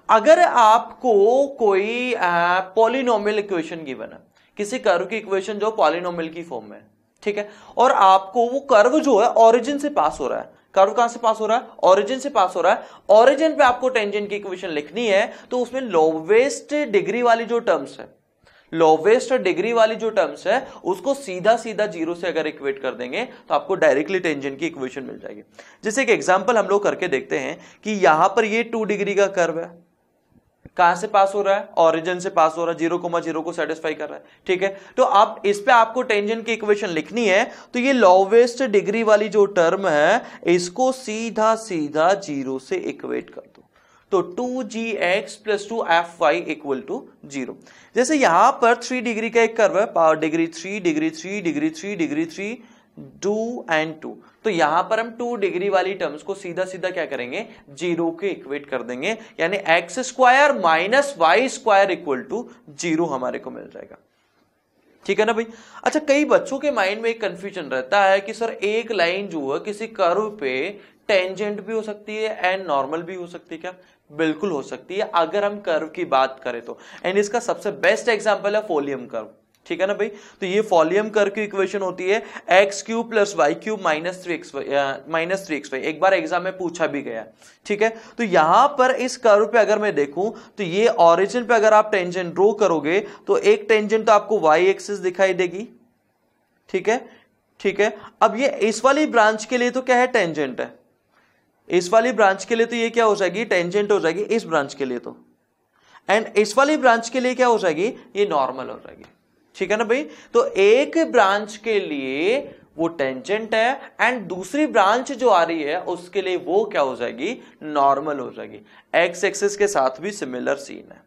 S1: अगर आपको कोई पॉलिनोमियल इक्वेशन गिवन है, किसी कर्व की इक्वेशन जो पॉलिनोमियल की फॉर्म में, ठीक है, और आपको वो कर्व जो है ओरिजिन से पास हो रहा है, कर्व कहां से पास हो रहा है, ओरिजिन से पास हो रहा है, ओरिजिन पे आपको टेंजेंट की इक्वेशन लिखनी है, तो उसमें लोवेस्ट डिग्री वाली जो टर्म्स है, लोवेस्ट डिग्री वाली जो टर्म्स है उसको सीधा सीधा 0 से अगर इक्वेट कर देंगे तो आपको डायरेक्टली टेंजेंट की इक्वेशन मिल जाएगी। जैसे एक एग्जांपल हम लोग करके देखते हैं कि यहां पर ये 2 डिग्री का कर्व है, कहां से पास हो रहा है, ओरिजिन से पास हो रहा है, 0,0 को सेटिस्फाई कर रहा है, ठीक है। तो अब इस पे आपको टेंजेंट की इक्वेशन लिखनी है, तो ये लोवेस्ट डिग्री वाली जो टर्म है इसको सीधा सीधा 0 से इक्वेट कर दो, तो 2gx plus 2fy equal to 0। जैसे यहां पर 3 डिग्री का एक कर्व है, power degree 3, degree 3, degree 3, degree 3, 2 and 2, तो यहां पर हम 2 डिग्री वाली टर्म्स को सीधा सीधा क्या करेंगे, 0 के इक्वेट कर देंगे, यानी x square minus y square equal to 0 हमारे को मिल जाएगा, ठीक है ना भाई। अच्छा, कई बच्चों के माइंड में एक कंफ्यूजन रहता है कि सर एक लाइन जो है किसी कर्व पे टेंजेंट भी हो सकती है एंड नॉर्मल भी हो सकती है क्या, बिल्कुल हो सकती है अगर हम कर्व की बात करें तो, एंड इसका सबसे बेस्ट एग्जांपल है फॉलियम कर्व, ठीक है ना भाई। तो ये फॉलियम कर्व की इक्वेशन होती है x³ plus y³ minus 3xy, एक बार एग्जाम में पूछा भी गया, ठीक है। तो यहां पर इस कर्व पे अगर मैं देखूं तो ये ओरिजिन पे अगर आप टेंजेंट ड्रॉ करोगे तो एक टेंजेंट तो आपको y एक्सिस दिखाई देगी, ठीक है, ठीक है। अब ये इस वाली ब्रांच के लिए तो क्या है, टेंजेंट है, इस वाली ब्रांच के लिए तो ये क्या हो जाएगी, टेंजेंट हो जाएगी इस ब्रांच के लिए तो, एंड इस वाली ब्रांच के लिए क्या हो जाएगी, ये नॉर्मल हो जाएगी। ठीक है ना भाई। तो एक ब्रांच के लिए वो टेंजेंट है एंड दूसरी ब्रांच जो आ रही है उसके लिए वो क्या हो जाएगी, नॉर्मल हो जाएगी। एक्स एक्सिस के साथ भी सिमिलर सीन है।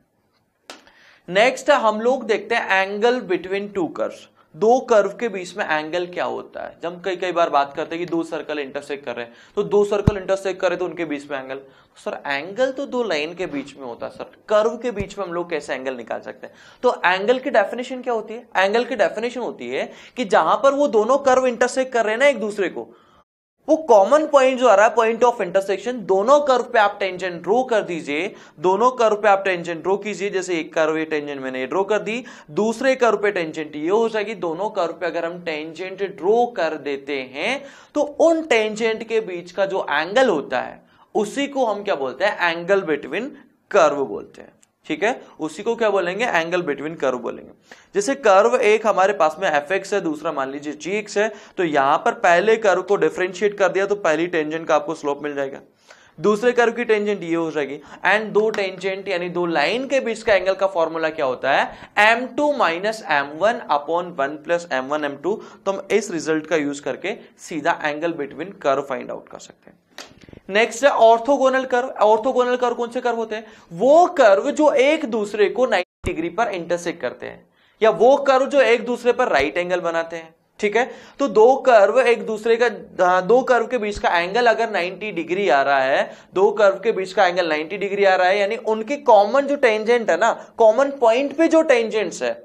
S1: नेक्स्ट हम लोग देखते हैं एंगल बिटवीन टू कर्व्स। दो कर्व के बीच में एंगल क्या होता है। जब कई बार बात करते हैं कि दो सर्कल इंटरसेक्ट कर रहे हैं, तो दो सर्कल इंटरसेक्ट कर रहे तो उनके बीच में एंगल, सर एंगल तो दो लाइन के बीच में होता है सर, कर्व के बीच में हम लोग कैसे एंगल निकाल सकते हैं। तो एंगल की डेफिनेशन क्या होती है, एंगल की डेफिनेशन होती है कि जहां पर वो दोनों कर्व इंटरसेक्ट कर रहे हैं ना एक दूसरे को, वो कॉमन पॉइंट जो आ रहा है, पॉइंट ऑफ इंटरसेक्शन, दोनों कर्व पे आप टेंजेंट ड्रॉ कर दीजिए, दोनों कर्व पे आप टेंजेंट ड्रॉ कीजिए। जैसे एक कर्व ये टेंजेंट मैंने ड्रॉ कर दी, दूसरे कर्व पे टेंजेंट ये हो जाएगी। दोनों कर्व पे अगर हम टेंजेंट ड्रॉ कर देते हैं तो उन टेंजेंट के बीच का जो एंगल होता है उसी को हम क्या बोलते हैं, एंगल बिटवीन कर्व बोलते हैं। ठीक है, उसी को क्या बोलेंगे, एंगल बिटवीन कर्व बोलेंगे। जैसे कर्व एक हमारे पास में fx है, दूसरा मान लीजिए gx है, तो यहां पर पहले कर्व को डिफरेंशिएट कर दिया तो पहली टेंजेंट का आपको स्लोप मिल जाएगा, दूसरे कर्व की टेंजेंट ये हो जाएगी, एंड दो टेंजेंट यानी दो लाइन के बीच का एंगल का फॉर्मूला क्या होता है, m2 minus m1 upon 1 plus m1 m2। तो हम इस रिजल्ट का यूज करके सीधा angle between curve find out कर सकते हैं। नेक्स्ट है ऑर्थोगोनल कर्व। ऑर्थोगोनल कर्व कौन से कर्व होते हैं, वो कर्व जो एक दूसरे को 90 डिग्री पर इंटरसेक्ट करते हैं, या वो कर्व जो एक दूसरे पर राइट एंगल बनाते हैं। ठीक है, तो दो कर्व एक दूसरे का, दो कर्व के बीच का एंगल अगर 90 डिग्री आ रहा है, दो कर्व के बीच का एंगल 90 डिग्री आ रहा है, यानी उनकी कॉमन जो टेंजेंट है ना, कॉमन पॉइंट पे जो टेंजेंट्स है,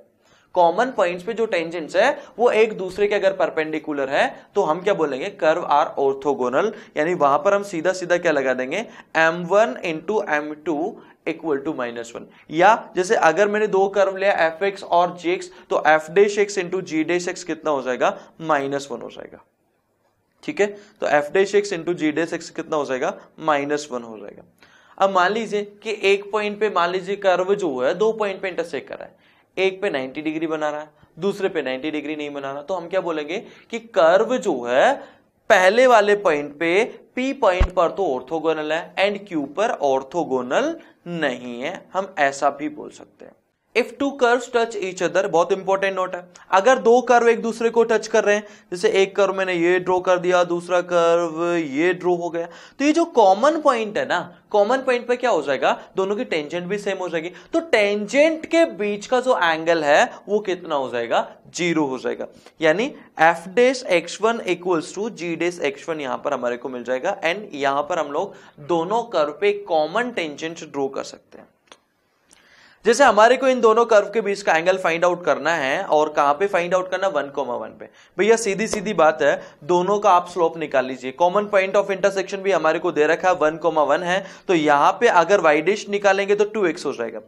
S1: कॉमन पॉइंट्स पे जो टेंजेंट्स है वो एक दूसरे के अगर परपेंडिकुलर है तो हम क्या बोलेंगे, कर्व आर ऑर्थोगोनल। यानी वहां पर हम सीधा सीधा क्या लगा देंगे, m1 into m2 equal to -1। या जैसे अगर मैंने दो कर्व लिया fx और gx, तो f dash x into g dash x कितना हो जाएगा, -1 हो जाएगा। ठीक है, तो f dash x into g dash x कितना हो जाएगा, -1 हो जाएगा। अब मान लीजिए कि एक पॉइंट पे मान लीजिए कर्व जो है दो पॉइंट पे इंटरसेक्ट कर रहा है, एक पे 90 डिग्री बना रहा है, दूसरे पे 90 डिग्री नहीं बना रहा, तो हम क्या बोलेंगे कि कर्व जो है पहले वाले पॉइंट पे P पॉइंट पर तो ऑर्थोगोनल है एंड Q पर ऑर्थोगोनल नहीं है, हम ऐसा भी बोल सकते हैं। If two curves touch each other, बहुत इंपॉर्टेंट नोट है, अगर दो कर्व एक दूसरे को टच कर रहे हैं, जैसे एक कर्व मैंने ये ड्रॉ कर दिया, दूसरा कर्व ये ड्रॉ हो गया, तो ये जो कॉमन पॉइंट है ना, कॉमन पॉइंट पे क्या हो जाएगा, दोनों की टेंजेंट भी सेम हो जाएगी, तो टेंजेंट के बीच का जो एंगल है वो कितना हो जाएगा, 0 हो जाएगा। यानी f dash x1 equals to g dash x1 यहां पर हमारे को मिल जाएगा, एंड यहां पर हम लोग दोनों कर्व पे कॉमन टेंजेंट ड्रॉ कर सकते हैं। जैसे हमारे को इन दोनों कर्व के बीच का एंगल फाइंड आउट करना है, और कहां पे फाइंड आउट करना, 1,1 पे। भैया सीधी सीधी बात है, दोनों का आप स्लोप निकाल लीजिए। कॉमन पॉइंट ऑफ इंटरसेक्शन भी हमारे को दे रखा है 1,1 है, तो यहां पे अगर y डैश निकालेंगे तो 2x हो जाएगा,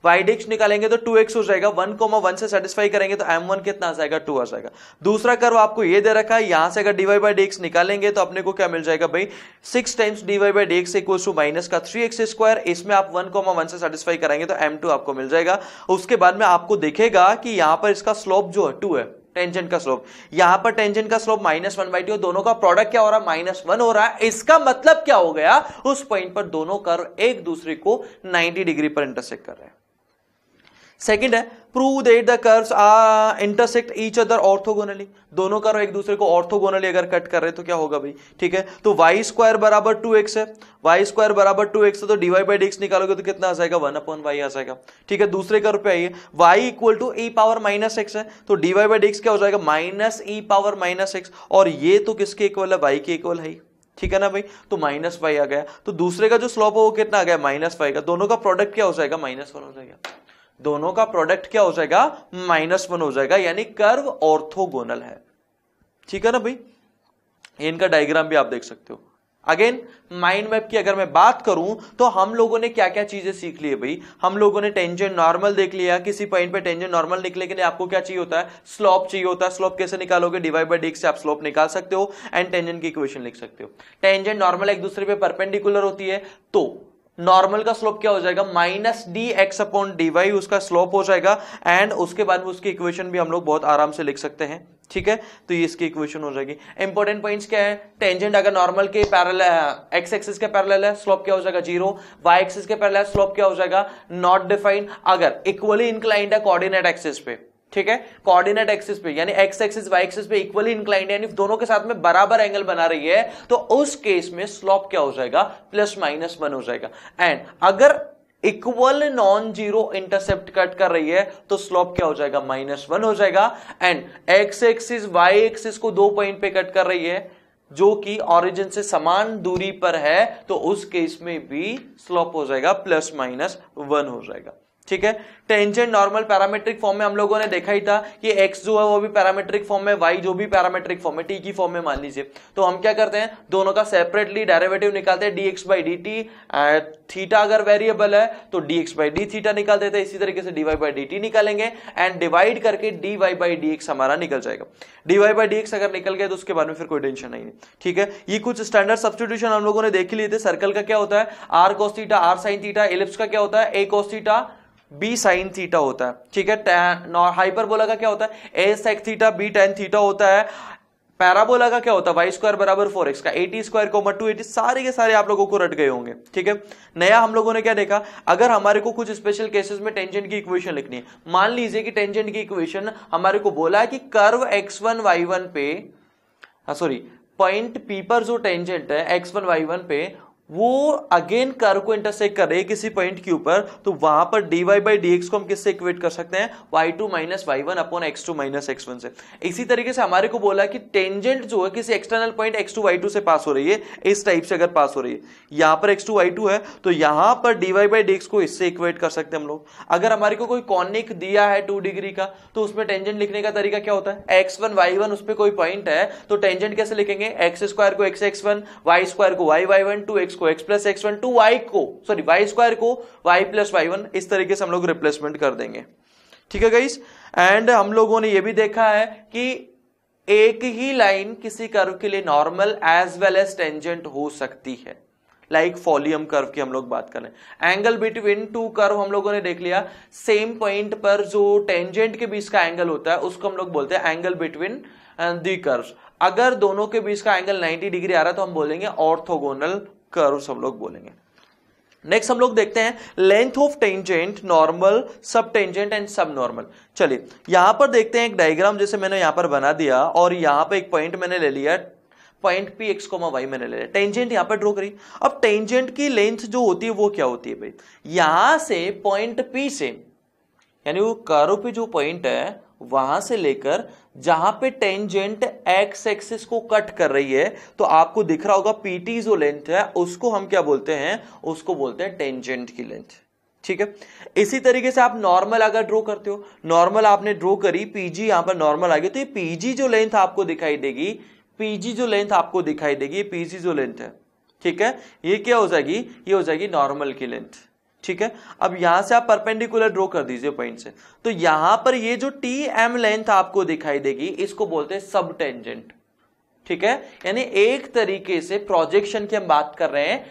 S1: y डैश निकालेंगे तो 2x हो जाएगा, 1,1 से सेटिस्फाई करेंगे तो m1 कितना आ जाएगा, 2 आ जाएगा। दूसरा कर्व आपको ये दे रखा है, यहां से अगर dy बाई dx निकालेंगे तो अपने को क्या मिल जाएगा भाई, 6 times dy by dx equals to minus का 3x स्क्वायर। इसमें आप 1,1 से सेटिस्फाई कराएंगे तो m2 आपको मिल जाएगा। उसके बाद में आपको देखेगा कि यहां पर इसका स्लोप जो है 2 है, टेंजेंट का स्लोप, यहां पर टेंजेंट का स्लोप -1/2, दोनों का प्रोडक्ट क्या हो रहा है, -1 हो रहा है। इसका मतलब क्या हो गया, उस पॉइंट पर दोनों कर्व एक दूसरे को 90 डिग्री पर इंटरसेक्ट कर रहे हैं। सेकंड है, prove that the curves are intersect each other orthogonally. दोनों कर्व एक दूसरे को ऑर्थोगोनली अगर कट कर रहे हैं तो क्या होगा भाई, ठीक है, तो y स्क्वायर बराबर 2x है, y स्क्वायर बराबर 2x है, तो dy बाई dx निकालोगे तो कितना आ जाएगा, 1/y आ जाएगा। ठीक है, दूसरे कर्व पे आइए, y equal to e power -x है, तो dy बाई dx क्या हो जाएगा, -e पावर -x, और ये तो किसके इक्वल है, y के इक्वल है। ठीक है ना भाई, तो -y आ गया, तो दूसरे का जो स्लोप है वो कितना आ गया, -y का। दोनों का प्रोडक्ट क्या हो जाएगा, -1 हो जाएगा। दोनों का प्रोडक्ट क्या हो जाएगा, -1 हो जाएगा, यानी कर्व ऑर्थोगोनल है। ठीक है ना भाई, इनका डायग्राम भी आप देख सकते हो। अगेन माइंड मैप की अगर मैं बात करूं तो हम लोगों ने क्या क्या चीजें सीख ली है भाई, हम लोगों ने टेंजेंट नॉर्मल देख लिया, किसी पॉइंट पे टेंजेंट नॉर्मल निकले के लिए आपको क्या चाहिए होता है, स्लोप चाहिए होता है। स्लोप कैसे निकालोगे, dy बाई dx से आप स्लोप निकाल सकते हो एंड टेंजेंट की इक्वेशन लिख सकते हो। टेंजेंट नॉर्मल एक दूसरे पे परपेंडिकुलर होती है, तो नॉर्मल का स्लोप क्या हो जाएगा, -dx अपॉन dy उसका स्लोप हो जाएगा, एंड उसके बाद में उसकी इक्वेशन भी हम लोग बहुत आराम से लिख सकते हैं। ठीक है, तो ये इसकी इक्वेशन हो जाएगी। इंपॉर्टेंट पॉइंट्स क्या है, टेंजेंट अगर नॉर्मल के पैरेलल एक्स एक्सिस के पैरेलल है स्लोप क्या हो जाएगा 0, वाई एक्सिस के पैरेलल स्लोप क्या हो जाएगा नॉट डिफाइंड। अगर इक्वली इंक्लाइंड है कोऑर्डिनेट एक्सिस पे, ठीक है, कोऑर्डिनेट एक्सिस पे यानी एक्स एक्सिस वाई एक्सिस पे इक्वली इंक्लाइंड है, यानी दोनों के साथ में बराबर एंगल बना रही है, तो उस केस में स्लोप क्या हो जाएगा +-1 हो जाएगा। एंड अगर equal non zero intercept cut कर रही है तो स्लोप क्या हो जाएगा -1 हो जाएगा। And x axis y axis को 2 पॉइंट पे कट कर रही है जो कि ऑरिजिन से समान दूरी पर है, तो उस केस में भी स्लोप हो जाएगा +-1 हो जाएगा। ठीक है, टेंजेंट नॉर्मल पैरामेट्रिक फॉर्म में हम लोगों ने देखा ही था कि x जो है वो भी पैरामेट्रिक फॉर्म में, y जो भी पैरामेट्रिक फॉर्म में, t की फॉर्म में मान लीजिए, तो हम क्या करते हैं दोनों का सेपरेटली डेरिवेटिव निकालते हैं dx/dt। थीटा अगर वेरिएबल है तो dx/d थीटा निकाल देते हैं, इसी तरीके से dy/dt निकालेंगे एंड डिवाइड करके dy/dx हमारा निकल जाएगा। dy/dx अगर निकल गया तो उसके बाद में फिर कोई टेंशन नहीं है। ठीक है, ये कुछ स्टैंडर्ड सब्स्टिट्यूशन हम लोगों ने देख लिए थे। सर्कल का क्या होता है r cos theta r sin theta, ellipse का क्या होता है a cos theta b sin theta होता है। ठीक है, हाइपरबोला का क्या होता है a sec theta b tan theta होता है। पैराबोला का क्या होता है y² = 4x का at² 280, सारे के सारे आप लोगों को रट गए होंगे। ठीक है, नया हम लोगों ने क्या देखा, अगर हमारे को कुछ स्पेशल केसेस में टेंजेंट की इक्वेशन लिखनी है, मान लीजिए कि टेंजेंट की इक्वेशन हमारे को बोला है कि कर्व x1 y1 पे, सॉरी पॉइंट p पर जो टेंजेंट है x1 y1 पे वो अगेन कर्व को इंटरसेक्ट कर रही है किसी पॉइंट के ऊपर, तो वहां पर dy/dx को हम किससे इक्वेट कर सकते हैं y2 - y1 upon x2 - x1 से। इसी तरीके से हमारे को बोला कि टेंजेंट जो है किसी एक्सटर्नल पॉइंट x2 y2 से पास हो रही है, इस टाइप से अगर पास हो रही है, यहां पर x2 y2 है तो यहां पर dy/dx को इससे इक्वेट कर सकते हैं हम लोग। अगर हमारे को कोई कॉनिक दिया है 2 डिग्री का तो उसमें टेंजेंट लिखने का तरीका क्या होता है, x1 y1 उस पर कोई पॉइंट है तो टेंजेंट कैसे लिखेंगे, x² को x(x1), y² को y(y1), 2x को x + x1, 2y को सॉरी y² को y + y1, इस तरीके से हम लोग रिप्लेसमेंट कर देंगे। ठीक है गाइस, एंड हम लोगों ने ये भी देखा है कि एक ही लाइन किसी कर्व के लिए normal as well as tangent हो सकती है, लाइक फॉलियम कर्व की हम लोग बात करें। एंगल बिटवीन 2 कर्व हम लोगों ने देख लिया, सेम पॉइंट पर जो टेंजेंट के बीच का एंगल होता है उसको हम लोग बोलते हैं एंगल बिटवीन दी कर्व्स। अगर दोनों के बीच का एंगल 90 डिग्री आ रहा है तो हम बोलेंगे ऑर्थोगोनल कर्व्स हम लोग बोलेंगे। नेक्स्ट हम लोग देखते हैं लेंथ ऑफ टेंजेंट, नॉर्मल, सब टेंजेंट एंड सब नॉर्मल। चलिए यहां पर देखते हैं एक डायग्राम जैसे मैंने यहां पर बना दिया और यहां पे एक पॉइंट मैंने ले लिया, पॉइंट पी x, y मैंने ले लिया, टेंजेंट यहां पर ड्रॉ करी। अब टेंजेंट की लेंथ जो होती है वो क्या होती है भाई, यहां से पॉइंट P से यानी वो कर्व पे जो पॉइंट है वहां से लेकर जहां पे टेंजेंट एक्स एक्सिस को कट कर रही है, तो आपको दिख रहा होगा पीटी जो लेंथ है उसको हम क्या बोलते हैं, उसको बोलते हैं टेंजेंट की लेंथ। ठीक है, इसी तरीके से आप नॉर्मल अगर ड्रॉ करते हो, नॉर्मल आपने ड्रॉ करी, पीजी यहां पर नॉर्मल आ गई, तो ये पीजी जो लेंथ आपको दिखाई देगी, पीजी जो लेंथ आपको दिखाई देगी, पीजी जो लेंथ है, ठीक है, ये क्या हो जाएगी, ये हो जाएगी नॉर्मल की लेंथ। ठीक है, अब यहां से आप परपेंडिकुलर ड्रॉ कर दीजिए पॉइंट से, तो यहां पर ये जो टी एम लेंथ आपको दिखाई देगी इसको बोलते हैं सब टेंजेंट। ठीक है, यानी एक तरीके से प्रोजेक्शन की हम बात कर रहे हैं,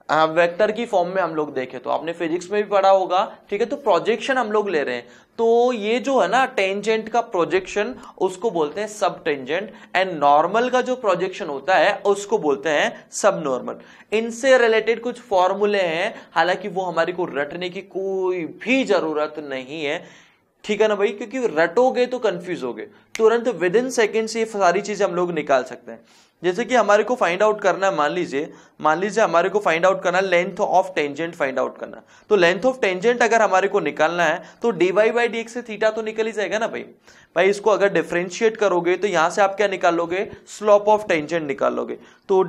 S1: वेक्टर की फॉर्म में हम लोग देखें तो आपने फिजिक्स में भी पढ़ा होगा। ठीक है, तो प्रोजेक्शन हम लोग ले रहे हैं, तो ये जो है ना टेंजेंट का प्रोजेक्शन उसको बोलते हैं सब टेंजेंट, एंड नॉर्मल का जो प्रोजेक्शन होता है उसको बोलते हैं सब नॉर्मल। इनसे रिलेटेड कुछ फॉर्मूले हैं, हालांकि वो हमारी को रटने की कोई भी जरूरत नहीं है। ठीक है ना भाई, क्योंकि रटोगे तो कंफ्यूज होगे, तुरंत विद इन सेकेंड्स ये सारी चीजें हम लोग निकाल सकते हैं। जैसे कि हमारे को फाइंड आउट करना है, मान लीजिए हमारे को फाइंड आउट करना है length of tangent find out करना, तो लेंथ ऑफ टेंजेंट अगर हमारे को निकालना है तो dy/dx से थीटा तो निकल ही जाएगा ना भाई इसको अगर डिफरेंशिएट करोगे तो यहां से आप क्या निकाल लोगे, स्लोप ऑफ टेंजेंट निकाल लोगे, तो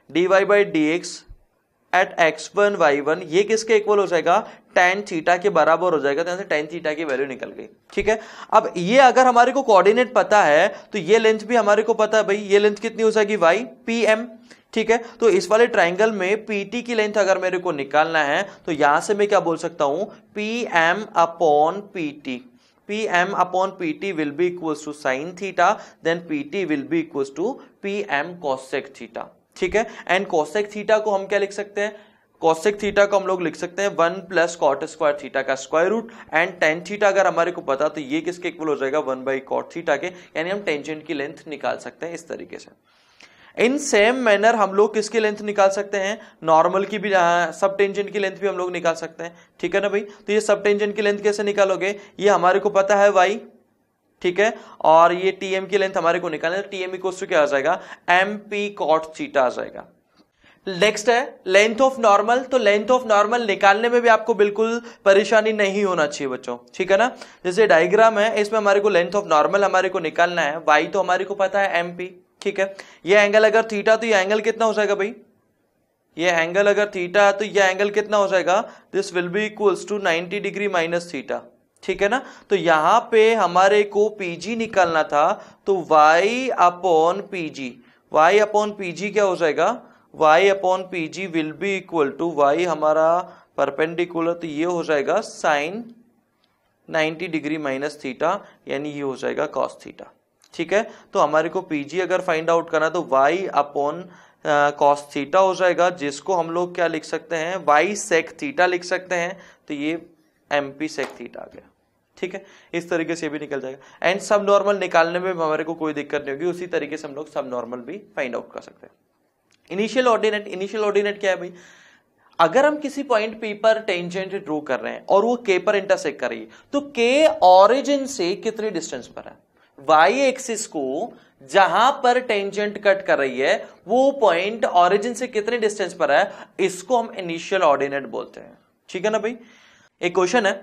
S1: dy/dx एट x1 y1 ये किसके इक्वल हो जाएगा, tan थीटा के बराबर हो जाएगा, तो यहां से tan थीटा की वैल्यू निकल गई। ठीक है, अब ये अगर हमारे को कोऑर्डिनेट पता है तो ये लेंथ भी हमारे को पता है भाई, ये लेंथ कितनी हो जाएगी y pm। ठीक है, तो इस वाले ट्राइंगल में pt की लेंथ अगर मेरे को निकालना है तो यहां से मैं क्या बोल सकता हूं, pm upon pt, pm upon pt will be equals to sin theta, then pt will be equals to pm cosec theta. ठीक है, एंड कोसेक थीटा को हम क्या लिख सकते हैं, कोसेक थीटा को हम लोग लिख सकते हैं 1 प्लस कॉट स्क्वायर थीटा का square root, and tan theta अगर हमारे को पता तो ये किसके इक्वल हो जाएगा 1 बाई कॉट थीटा के, यानी हम टेंजेंट की लेंथ निकाल सकते हैं इस तरीके से। इन सेम मैनर हम लोग किसकी लेंथ निकाल सकते हैं, नॉर्मल की भी, सब टेंजेंट की लेंथ भी हम लोग निकाल सकते हैं, ठीक है ना भाई। तो ये सब टेंजेंट की लेंथ कैसे निकालोगे, ये हमारे को पता है y, ठीक है, और ये टीएम की लेंथ हमारे को निकालना है, टीएम इक्वल टू क्या आ जाएगा एम पी कॉट थीटा आ जाएगा। नेक्स्ट है लेंथ ऑफ नॉर्मल। तो लेंथ ऑफ नॉर्मल निकालने में भी आपको बिल्कुल परेशानी नहीं होना चाहिए बच्चों, ठीक है ना। जैसे डायग्राम है, इसमें हमारे को लेंथ ऑफ नॉर्मल हमारे को निकालना है, y तो हमारे को पता है एम पी, ठीक है। ये एंगल अगर थीटा तो ये एंगल कितना हो जाएगा भाई, ये एंगल अगर थीटा तो ये एंगल कितना हो जाएगा, this will be equals to 90 degree minus theta, ठीक है ना। तो यहां पे हमारे को पीजी निकालना था, तो y upon PG, y upon PG क्या हो जाएगा, y upon PG will be equal to, y हमारा परपेंडिकुलर तो ये हो जाएगा साइन 90 डिग्री माइनस थीटा, यानी ये हो जाएगा कॉस थीटा, ठीक है। तो हमारे को पीजी अगर फाइंड आउट करना तो y अपॉन कॉस थीटा हो जाएगा, जिसको हम लोग क्या लिख सकते हैं, y सेक थीटा लिख सकते हैं, तो ये एमपी सेक थीटा आ गया, ठीक है। इस तरीके से भी निकल जाएगा। एंड सब नॉर्मल निकालने में हमारे को कोई दिक्कत नहीं होगी, उसी तरीके से हम लोग सब नॉर्मल भी फाइंड आउट कर सकते हैं। इनिशियल ऑर्डिनेट, इनिशियल ऑर्डिनेट क्या है भाई, अगर हम किसी पॉइंट पी पर टेंजेंट ड्रॉ कर रहे हैं और वो के पर इंटरसेक्ट कर रही है, तो के ऑरिजिन से कितने डिस्टेंस पर है, वाई एक्सिस को जहां पर टेंजेंट कट कर रही है वो पॉइंट ऑरिजिन से कितने डिस्टेंस पर है, इसको हम इनिशियल ऑर्डिनेट बोलते हैं, ठीक है ना भाई। एक क्वेश्चन है,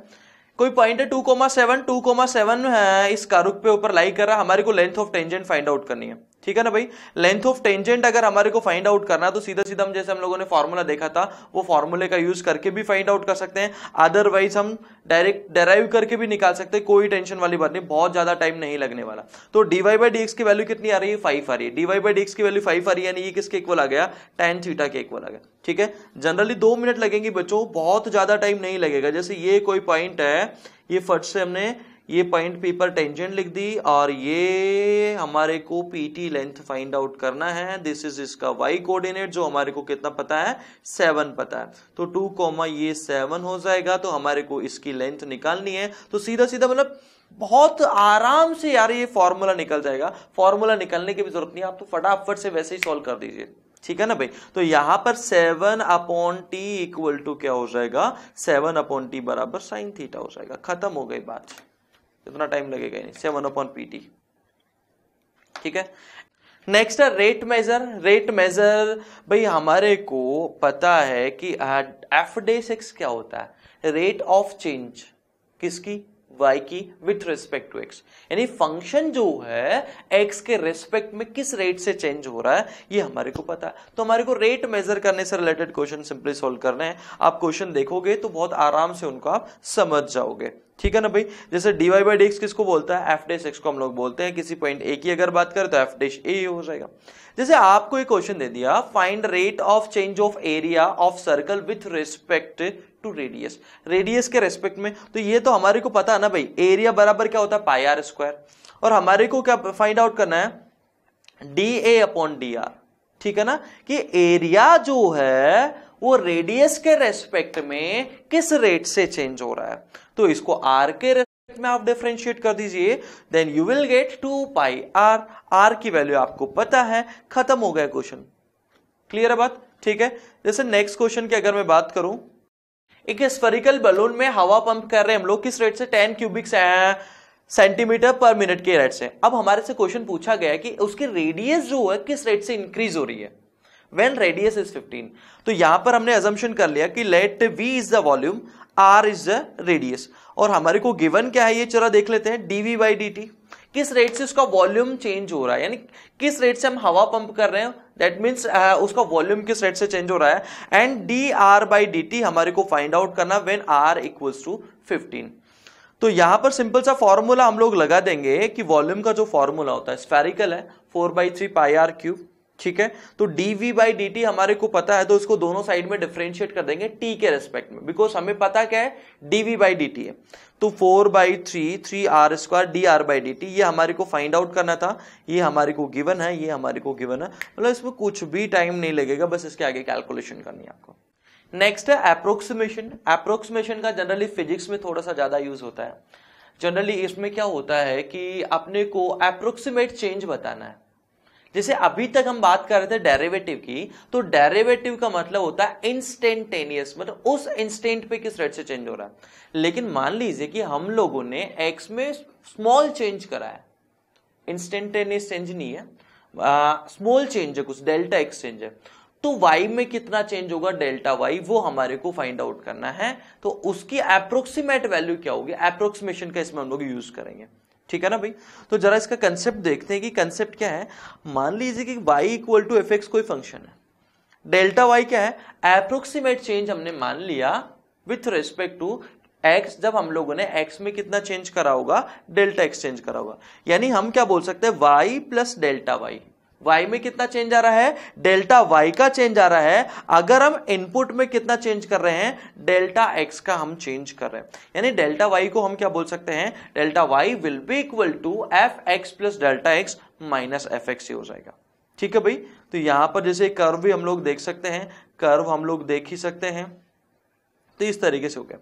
S1: कोई पॉइंट है 2,7, 2,7 इस कारुक पे ऊपर लाई कर रहा है, हमारे को length of tangent find out करनी है, ठीक है ना भाई। लेंथ ऑफ टेंजेंट अगर हमारे को फाइंड आउट करना है तो सीधा सीधा हम जैसे हम लोगों ने फॉर्मूला देखा था वो फॉर्मूले का यूज करके भी फाइंड आउट कर सकते हैं, अदरवाइज हम डायरेक्ट डेराइव करके भी निकाल सकते हैं, कोई टेंशन वाली बात नहीं, बहुत ज्यादा टाइम नहीं लगने वाला। तो dy बाई dx की वैल्यू कितनी आ रही है, 5 आ रही है, dy बाई dx की वैल्यू 5 आ रही है, यानी ये किसके इक्वल आ गया, tan थीटा के इक्वल आ गया, ठीक है। जनरली 2 मिनट लगेंगे बच्चों, बहुत ज्यादा टाइम नहीं लगेगा। जैसे ये कोई पॉइंट है, ये फट से हमने ये पॉइंट पी पर टेंजेंट लिख दी, और ये हमारे को पीटी लेंथ फाइंड आउट करना है, दिस इज इसका वाई कोऑर्डिनेट जो हमारे को कितना पता है, 7 पता है। तो 2, ये 7 हो जाएगा, तो हमारे को इसकी लेंथ निकालनी है। तो सीधा सीधा मतलब बहुत आराम से यार ये फॉर्मूला निकल जाएगा, फॉर्मूला निकलने की भी जरूरत नहीं है, आप तो फटाफट से वैसे ही सॉल्व कर दीजिए, ठीक है ना भाई। तो यहां पर 7 अपॉन टी इक्वल टू क्या हो जाएगा, 7 अपॉन टी बराबर साइन थीटा हो जाएगा, खत्म हो गई बात, इतना टाइम लगेगा नहीं, 7 अपॉन पीटी, ठीक है। नेक्स्ट है रेट मेजर। रेट मेजर भाई हमारे को पता है कि एफ डे 6 क्या होता है, रेट ऑफ चेंज किसकी, y की विथ रिस्पेक्ट टू x, यानी फंक्शन जो है x के रिस्पेक्ट में किस रेट से चेंज हो रहा है ये हमारे को पता है। तो हमारे को रेट मेजर करने से रिलेटेड क्वेश्चन सिंपली सॉल्व करने हैं। आप क्वेश्चन देखोगे तो बहुत आराम से उनको आप समझ जाओगे, ठीक है ना भाई। जैसे dy बाई dx किसको बोलता है, एफ डैश एक्स को हम लोग बोलते हैं। किसी पॉइंट ए की अगर बात करें तो एफ डैश ए हो जाएगा। जैसे आपको एक क्वेश्चन दे दिया, find rate of change of area of circle with respect to radius, radius के रेस्पेक्ट में। तो ये तो हमारे को पता है ना भाई, एरिया बराबर क्या होता है पाई आर स्क्वायर, और हमारे को क्या फाइंड आउट करना है, D A upon D R, ठीक है ना, कि एरिया जो है वो रेडियस के रेस्पेक्ट में किस रेट से चेंज हो रहा है। तो इसको आर के रेस्पेक्ट में आप डिफरेंशिएट कर दीजिए, then you will get 2 pi r, r की वैल्यू आपको पता है, खत्म हो गया क्वेश्चन। क्लियर है बात, ठीक है। जैसे नेक्स्ट क्वेश्चन की अगर मैं बात करूं, एक स्फेरिकल बलून में हवा पंप कर रहे हैं हम लोग, किस रेट से, 10 क्यूबिक सेंटीमीटर पर मिनट के रेट से। अब हमारे से क्वेश्चन पूछा गया कि उसकी रेडियस जो है किस रेट से इंक्रीज हो रही है, when radius is 15। तो यहां पर हमने assumption कर लिया कि let v is the volume, r is the radius, और हमारे को गिवन क्या है ये चलो देख लेते हैं, dv by dt, किस रेट से उसका वॉल्यूम चेंज हो रहा है, यानी किस रेट से हम हवा पंप कर रहे हैं, दैट मीन्स उसका वॉल्यूम किस रेट से चेंज हो रहा है। एंड dr by dt हमारे को फाइंड आउट करना when r equals to 15। तो यहां पर सिंपल सा फॉर्मूला हम लोग लगा देंगे कि वॉल्यूम का जो फॉर्मूला होता है, स्फेरिकल है 4/3 पाई आर क्यूब, ठीक है। तो dv बाई dt हमारे को पता है, तो इसको दोनों साइड में डिफरेंशिएट कर देंगे t के रेस्पेक्ट में, बिकॉज हमें पता क्या है, dv बाई dt है। तो 4/3 3r square dr by dt, ये हमारे को फाइंड आउट करना था, ये हमारे को गिवन है, ये हमारे को गिवन है, मतलब इसमें कुछ भी टाइम नहीं लगेगा, बस इसके आगे कैलकुलेशन करनी है आपको। नेक्स्ट है अप्रोक्सीमेशन। अप्रोक्सीमेशन का जनरली फिजिक्स में थोड़ा सा ज्यादा यूज होता है। जनरली इसमें क्या होता है कि अपने को अप्रोक्सीमेट चेंज बताना है। जैसे अभी तक हम बात कर रहे थे डेरिवेटिव की, तो डेरिवेटिव का मतलब होता है इंस्टेंटेनियस, मतलब उस इंस्टेंट पे किस रेट से चेंज हो रहा है। लेकिन मान लीजिए कि हम लोगों ने एक्स में स्मॉल चेंज करा है, इंस्टेंटेनियस चेंज नहीं है, स्मॉल चेंज है, कुछ डेल्टा एक्स चेंज है, तो y में कितना चेंज होगा डेल्टा y, वो हमारे को फाइंड आउट करना है। तो उसकी अप्रोक्सीमेट वैल्यू क्या होगी, अप्रोक्सीमेशन का इसमें हम लोग यूज करेंगे। ठीक है ना भाई। तो जरा इसका कंसेप्ट देखते हैं कि कंसेप्ट क्या है। मान लीजिए कि y equal to F x कोई फंक्शन है, डेल्टा y क्या है, अप्रोक्सीमेट चेंज हमने मान लिया विथ रिस्पेक्ट टू x, जब हम लोगों ने x में कितना चेंज करा होगा, डेल्टा x चेंज करा होगा। यानी हम क्या बोल सकते हैं, y plus delta y, y में कितना चेंज आ रहा है, डेल्टा y का चेंज आ रहा है। अगर हम इनपुट में कितना चेंज कर रहे हैं, डेल्टा x का हम चेंज कर रहे हैं। यानी डेल्टा y को हम क्या बोल सकते हैं, delta y will be equal to F x plus delta X minus F X ही हो जाएगा। ठीक है भाई। तो यहां पर जैसे कर्व भी हम लोग देख सकते हैं, कर्व हम लोग देख ही सकते हैं। तो इस तरीके से हो गया,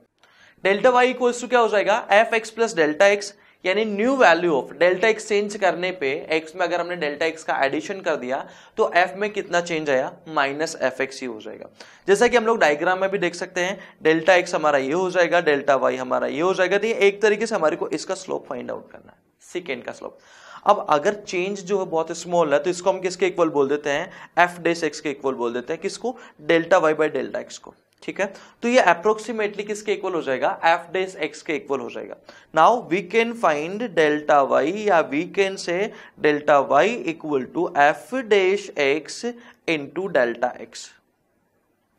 S1: डेल्टा y इक्वल्स टू क्या हो जाएगा, F x plus delta X, यानी new value of delta X change करने पे x में अगर हमने डेल्टा एक्स का एडिशन कर दिया तो f में कितना चेंज आया, माइनस एफ एक्स ही हो जाएगा। जैसा कि हम लोग डायग्राम में भी देख सकते हैं, डेल्टा एक्स हमारा ये हो जाएगा, डेल्टा वाई हमारा ये हो जाएगा। तो ये एक तरीके से हमारे को इसका स्लोप फाइंड आउट करना है, सेकेंड का स्लोप। अब अगर चेंज जो है बहुत स्मॉल है तो इसको हम किसके इक्वल बोल देते हैं, एफ डेस एक्स के इक्वल बोल देते हैं। किसको, delta y by delta x को। ठीक है। तो ये अप्रोक्सीमेटली किसके इक्वल हो जाएगा, एफ डेस एक्स के इक्वल हो जाएगा। Now we can find delta Y, या we can say delta Y equal to F dash X into delta X.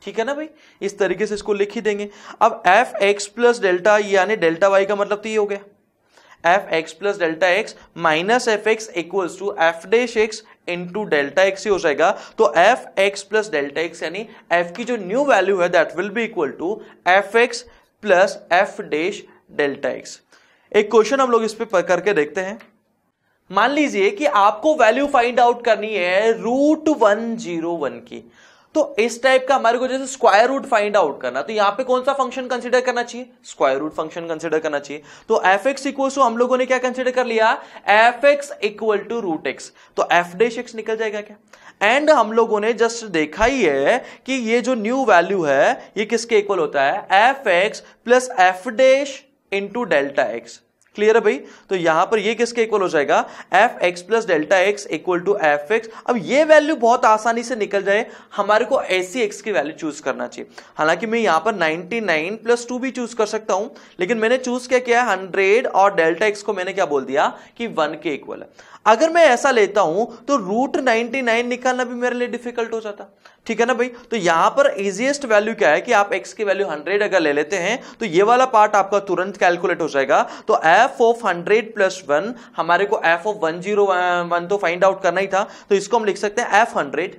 S1: ठीक है ना भाई, इस तरीके से इसको लिख ही देंगे। अब एफ एक्स प्लस डेल्टा, यानी डेल्टा वाई का मतलब तो ये हो गया, F x plus delta X minus F X equals to F dash X into delta X ही हो जाएगा। तो F x plus delta X यानी एफ की जो न्यू वैल्यू है that will be equal to F x plus F dash delta X. एक question हम लोग इस पे करके देखते हैं। मान लीजिए कि आपको वैल्यू फाइंड आउट करनी है √101 की। तो इस टाइप का हमारे को जैसे स्क्वायर रूट फाइंड आउट करना, तो यहां पे कौन सा फंक्शन कंसीडर करना चाहिए, स्क्वायर रूट फंक्शन कंसीडर करना चाहिए। तो एफ एक्स इक्वल टू हम लोगों ने क्या कंसीडर कर लिया, F x equal to root x, तो एफ डैश एक्स निकल जाएगा क्या। एंड हम लोगों ने जस्ट देखा ही है कि ये जो न्यू वैल्यू है ये किसके इक्वल होता है, F x plus F dash into delta x. Clear है भाई। तो यहां पर ये किसके इक्वल हो जाएगा, F x plus delta x equal to F x. अब ये वैल्यू बहुत आसानी से निकल जाए, हमारे को ऐसी एक्स की वैल्यू चूज करना चाहिए। हालांकि मैं यहां पर 99 प्लस 2 भी चूज कर सकता हूं, लेकिन मैंने चूज क्या किया, 100 और डेल्टा एक्स को मैंने क्या बोल दिया कि 1 के इक्वल है। अगर मैं ऐसा लेता हूं तो √99 निकालना भी मेरे लिए डिफिकल्ट हो जाता। ठीक है ना भाई। तो यहां पर इजीएस्ट वैल्यू क्या है कि आप x की वैल्यू 100 अगर ले लेते हैं तो ये वाला पार्ट आपका तुरंत कैलकुलेट हो जाएगा। तो f ऑफ 100 प्लस 1, हमारे को f ऑफ 101 तो फाइंड आउट करना ही था, तो इसको हम लिख सकते हैं f 100,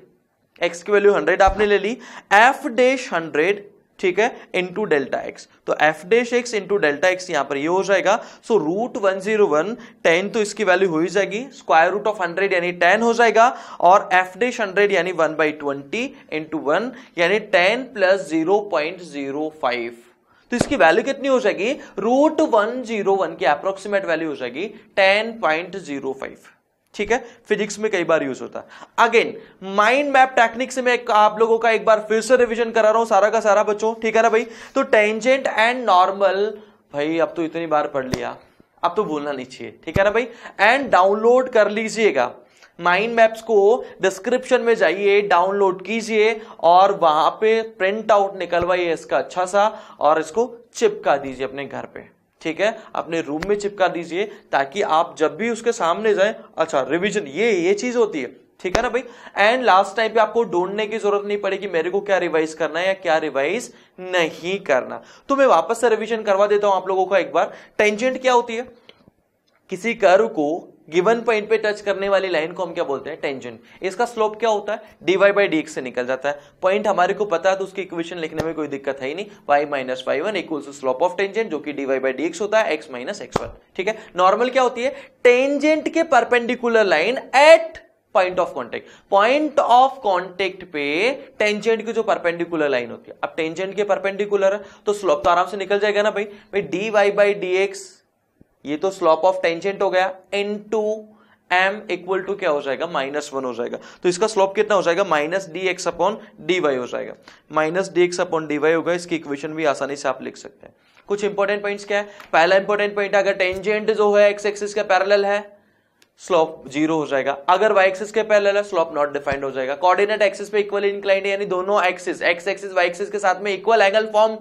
S1: x की वैल्यू 100 आपने ले ली, f डैश 100, ठीक है, इंटू डेल्टा एक्स। तो F dash X into delta x यहां पर ये हो जाएगा। सो √101 10 तो इसकी वैल्यू हो ही जाएगी, स्क्वायर रूट ऑफ 100 यानी 10 हो जाएगा, और एफ डैश 100 यानी 1/20 इंटू 1 यानी 10 प्लस 0.05। तो इसकी वैल्यू कितनी हो जाएगी, √101 की अप्रोक्सीमेट वैल्यू हो जाएगी 10.05। ठीक है, फिजिक्स में कई बार यूज होता है। अगेन माइंड मैप टेक्निक से मैं आप लोगों का एक बार फिर से रिवीजन करा रहा हूं सारा का सारा बच्चों। ठीक है ना भाई। तो टेंजेंट एंड नॉर्मल, भाई अब तो इतनी बार पढ़ लिया, अब तो भूलना नहीं चाहिए। ठीक है ना भाई। एंड डाउनलोड कर लीजिएगा माइंड मैप्स को, डिस्क्रिप्शन में जाइए, डाउनलोड कीजिए और वहां पे प्रिंट आउट निकलवाइए इसका अच्छा सा, और इसको चिपका दीजिए अपने घर पे। ठीक है, अपने रूम में चिपका दीजिए ताकि आप जब भी उसके सामने जाएं, अच्छा रिवीजन ये चीज होती है। ठीक है ना भाई। एंड लास्ट टाइम पे आपको ढूंढने की जरूरत नहीं पड़ेगी मेरे को क्या रिवाइज करना है या क्या रिवाइज नहीं करना। तो मैं वापस से रिवीजन करवा देता हूं आप लोगों का एक बार। टेंजेंट क्या होती है, किसी कर्व को गिवन पॉइंट पे टच करने वाली लाइन को हम क्या बोलते हैं, टेंजेंट। इसका स्लोप क्या होता है, dy/dx से निकल जाता है। पॉइंट हमारे को पता है तो उसकी इक्वेशन लिखने में कोई दिक्कत है ही नहीं, y - y1 equals to slope of tangent जो कि dy/dx होता है, x - x1। ठीक है। नॉर्मल क्या होती है, टेंजेंट के perpendicular line at point of contact. Point of contact पे टेंजेंट की जो परपेंडिकुलर लाइन होती है, अब टेंजेंट के परपेंडिकुलर है तो स्लोप तो आराम से निकल जाएगा ना भाई dy बाई dx, ये तो स्लोप ऑफ टेंजेंट हो गया, इनटू m इक्वल टू क्या हो जाएगा, -1 हो जाएगा। तो इसका स्लोप कितना हो जाएगा, -dx अपॉन dy हो जाएगा, -dx अपॉन dy होगा। इसकी इक्वेशन भी आसानी से आप लिख सकते हैं। कुछ इंपॉर्टेंट पॉइंट्स क्या है, पहला इंपॉर्टेंट पॉइंट, अगर टेंजेंट जो है x एक्सिस के पैरेलल है स्लोप 0 हो जाएगा, अगर y एक्सिस के पैरेलल है स्लोप नॉट डिफाइंड हो जाएगा। कोऑर्डिनेट एक्सिस पे इक्वल इंक्लाइंड है, यानी दोनों axis x axis y axis के साथ में इक्वल एंगल फॉर्म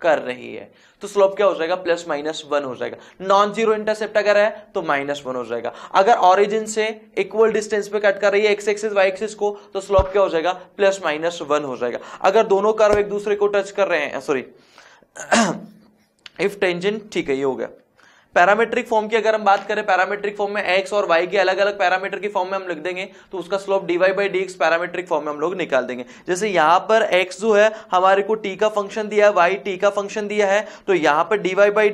S1: कर रही है, तो स्लोप क्या हो जाएगा, +-1 हो जाएगा। नॉन जीरो इंटरसेप्ट अगर है तो -1 हो जाएगा। अगर ऑरिजिन से इक्वल डिस्टेंस पे कट कर रही है x एक्सिस y एक्सिस को, तो स्लोप क्या हो जाएगा, +-1 हो जाएगा। अगर दोनों कर्व एक दूसरे को टच कर रहे हैं, सॉरी इफ टेंजेंट, ठीक है ये हो गया। पैरामेट्रिक फॉर्म की अगर हम बात करें, पैरामेट्रिक फॉर्म में x और y के अलग अलग पैरामीटर की फॉर्म में हम लिख देंगे, तो उसका slope dy by dx parametric form में हम लोग निकाल देंगे। जैसे यहां पर x जो है हमारे को t का फंक्शन दिया है, y t का फंक्शन दिया है, तो यहां पर dy by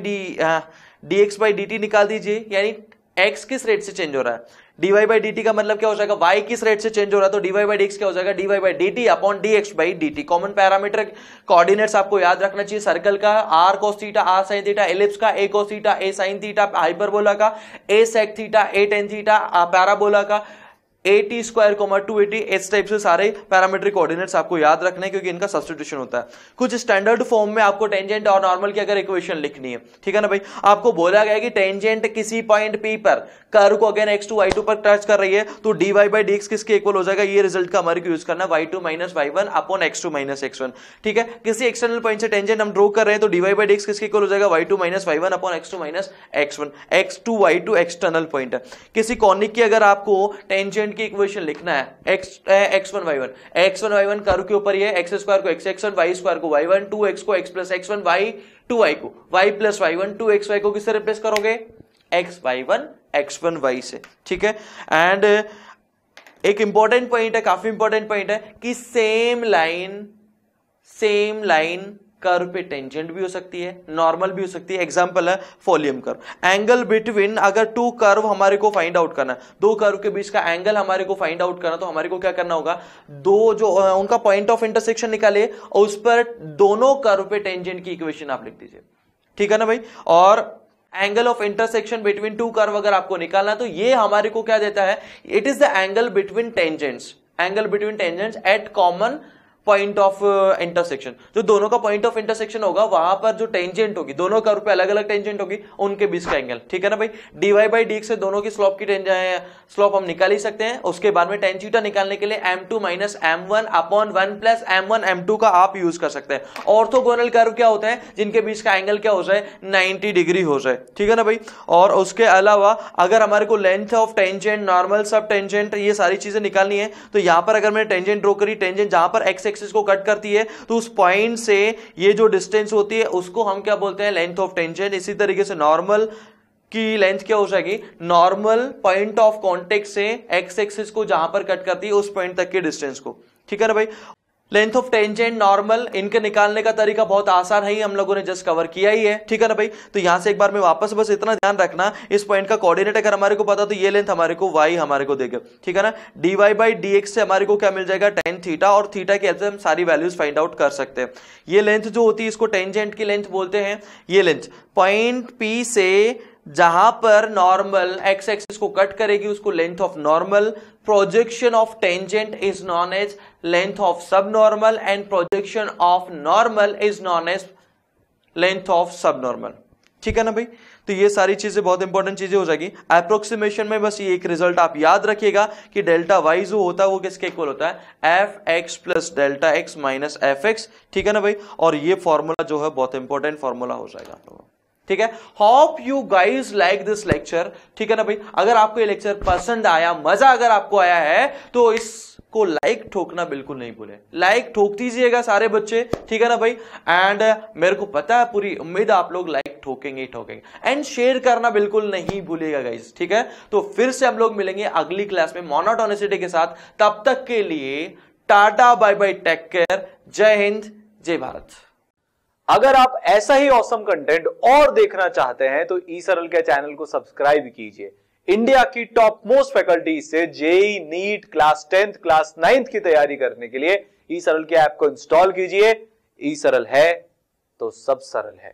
S1: dx by dt निकाल दीजिए, यानी x किस रेट से चेंज हो रहा है, dy बाई dt का मतलब क्या हो जाएगा, y किस रेट से चेंज हो रहा है, तो dy बाई dx क्या हो जाएगा, dy by dt upon dx by dt। Common parameter coordinates आपको याद रखना चाहिए, सर्कल का r cos theta r sin theta, ellipse का a cos theta a sin theta, hyperbola का a sec theta a tan theta, parabola का AT square 280, इस type से सारे पैरामीट्रिक कोऑर्डिनेट्स आपको याद रखने हैं, क्योंकि इनका सब्स्टिट्यूशन होता है। कुछ स्टैंडर्ड फॉर्म में आपको टेंजेंट और नॉर्मल की अगर इक्वेशन लिखनी है, ठीक है ना भाई, आपको बोला गया है कि टेंजेंट किसी पॉइंट P पर कर्व को अगेन x2 y2 पर टच कर रही है, तो dy बाई dx किसके इक्वल हो जाएगा, ये रिजल्ट का हमारे को यूज करना, y2 minus y1 upon x2 minus x1। ठीक है, किसी एक्सटर्नल पॉइंट से टेंजेंट हम ड्रॉ कर रहे हैं, तो dy बाई dx किसके इक्वल हो जाएगा, y2 minus y1 upon x2 minus x1। x2 y2 external point है। किसी कॉनिक की अगर आपको टेंजेंट की इक्वेशन लिखना है, x1 y1 कर्व के ऊपर ये x स्क्वायर को x1 y स्क्वायर को y1 2x को x plus x1 y 2y को y प्लस y1 2xy को किससे रिप्लेस करोगे, x y1 x1 y से। ठीक है, एंड एक इंपॉर्टेंट पॉइंट है, काफी इंपॉर्टेंट पॉइंट है कि सेम लाइन कर्व पे टेंजेंट भी हो सकती है, नॉर्मल भी हो सकती है। एग्जांपल है फॉलियम कर्व। एंगल बिटवीन, अगर टू कर्व हमारे को फाइंड आउट करना है, दो कर्व के बीच का एंगल हमारे को फाइंड आउट करना, तो हमारे को क्या करना होगा, दो जो उनका पॉइंट ऑफ इंटरसेक्शन निकालिए और उस पर दोनों कर्व पे टेंजेंट की इक्वेशन आप लिख दीजिए। ठीक है ना भाई, और angle of intersection between two curve अगर आपको निकालना, तो ये हमारे को क्या देता है, it is the angle between tangents at common point of intersection. जो दोनों का पॉइंट ऑफ इंटरसेक्शन होगा, वहां पर जो टेंजेंट होगी, दोनों कर्व पे अलग अलग टेंजेंट होगी, उनके बीच का एंगल। ठीक है ना भाई, dy बाई dx से दोनों की स्लोप स्लोप हम निकाल ही सकते हैं। उसके बाद में टेन थीटा निकालने के लिए m2 minus m1 upon 1 plus m1 m2 का आप यूज कर सकते हैं। ऑर्थोगोनल कर्व क्या होता है, जिनके बीच का एंगल क्या हो जाए, 90 डिग्री हो जाए। ठीक है ना भाई, और उसके अलावा अगर हमारे को लेंथ ऑफ टेंजेंट, नॉर्मल, सब टेंजेंट, ये सारी चीजें निकालनी है, तो यहां पर अगर मैंने टेंजेंट ड्रॉ करी, टेंजेंट जहां पर x एक्सिस को कट करती है, तो उस पॉइंट से ये जो डिस्टेंस होती है उसको हम क्या बोलते हैं, लेंथ ऑफ टेंजेंट। इसी तरीके से नॉर्मल की लेंथ क्या हो जाएगी, नॉर्मल पॉइंट ऑफ कांटेक्ट से x एक्सिस को जहां पर कट करती है उस पॉइंट तक के डिस्टेंस को। ठीक है ना भाई, लेंथ ऑफ टेंजेंट, नॉर्मल, इनके निकालने का तरीका बहुत आसान है, हम लोगों ने जस्ट कवर किया ही है। ठीक है ना भाई, तो यहां से एक बार में वापस बस इतना ध्यान रखना, इस पॉइंट का कोऑर्डिनेट अगर हमारे को पता, तो ये लेंथ हमारे को y हमारे को देगा। ठीक है ना, dy बाई dx से हमारे को क्या मिल जाएगा, tan थीटा, और थीटा की हेल्प से हम सारी वैल्यूज फाइंड आउट कर सकते हैं। ये लेंथ जो होती है, इसको टेंजेंट की लेंथ बोलते हैं। ये लेंथ पॉइंट P से जहां पर नॉर्मल x एक्सिस को कट करेगी, उसको length of normal, projection of tangent is known as length of sub normal, and projection of normal is known as length of sub normal. ठीक है ना भाई, तो ये सारी चीजें बहुत इंपॉर्टेंट चीजें हो जाएगी। अप्रोक्सीमेशन में बस ये एक रिजल्ट आप याद रखिएगा कि डेल्टा वाई जो होता है वो किसके इक्वल होता है, F x plus delta X minus F x. ठीक है ना भाई, और ये फॉर्मूला जो है बहुत इंपॉर्टेंट फॉर्मूला हो जाएगा। ठीक है, hope you guys like this lecture. ठीक है ना भाई, अगर आपको ये लेक्चर पसंद आया, मजा अगर आपको आया है, तो इसको लाइक ठोकना बिल्कुल नहीं भूले, लाइक ठोक दीजिएगा सारे बच्चे। ठीक है ना भाई, एंड मेरे को पता है, पूरी उम्मीद आप लोग लाइक ठोकेंगे ही ठोकेंगे, एंड शेयर करना बिल्कुल नहीं भूलिएगा गाइज। ठीक है, तो फिर से हम लोग मिलेंगे अगली क्लास में मोनोटोनिसिटी के साथ। तब तक के लिए tata, bye bye, take care, जय हिंद, जय भारत।
S2: अगर आप ऐसा ही ऑसम कंटेंट और देखना चाहते हैं तो ई सरल के चैनल को सब्सक्राइब कीजिए। इंडिया की टॉप मोस्ट फैकल्टी से JEE NEET class 10th class 9th की तैयारी करने के लिए ई सरल के ऐप को इंस्टॉल कीजिए। ई सरल है तो सब सरल है।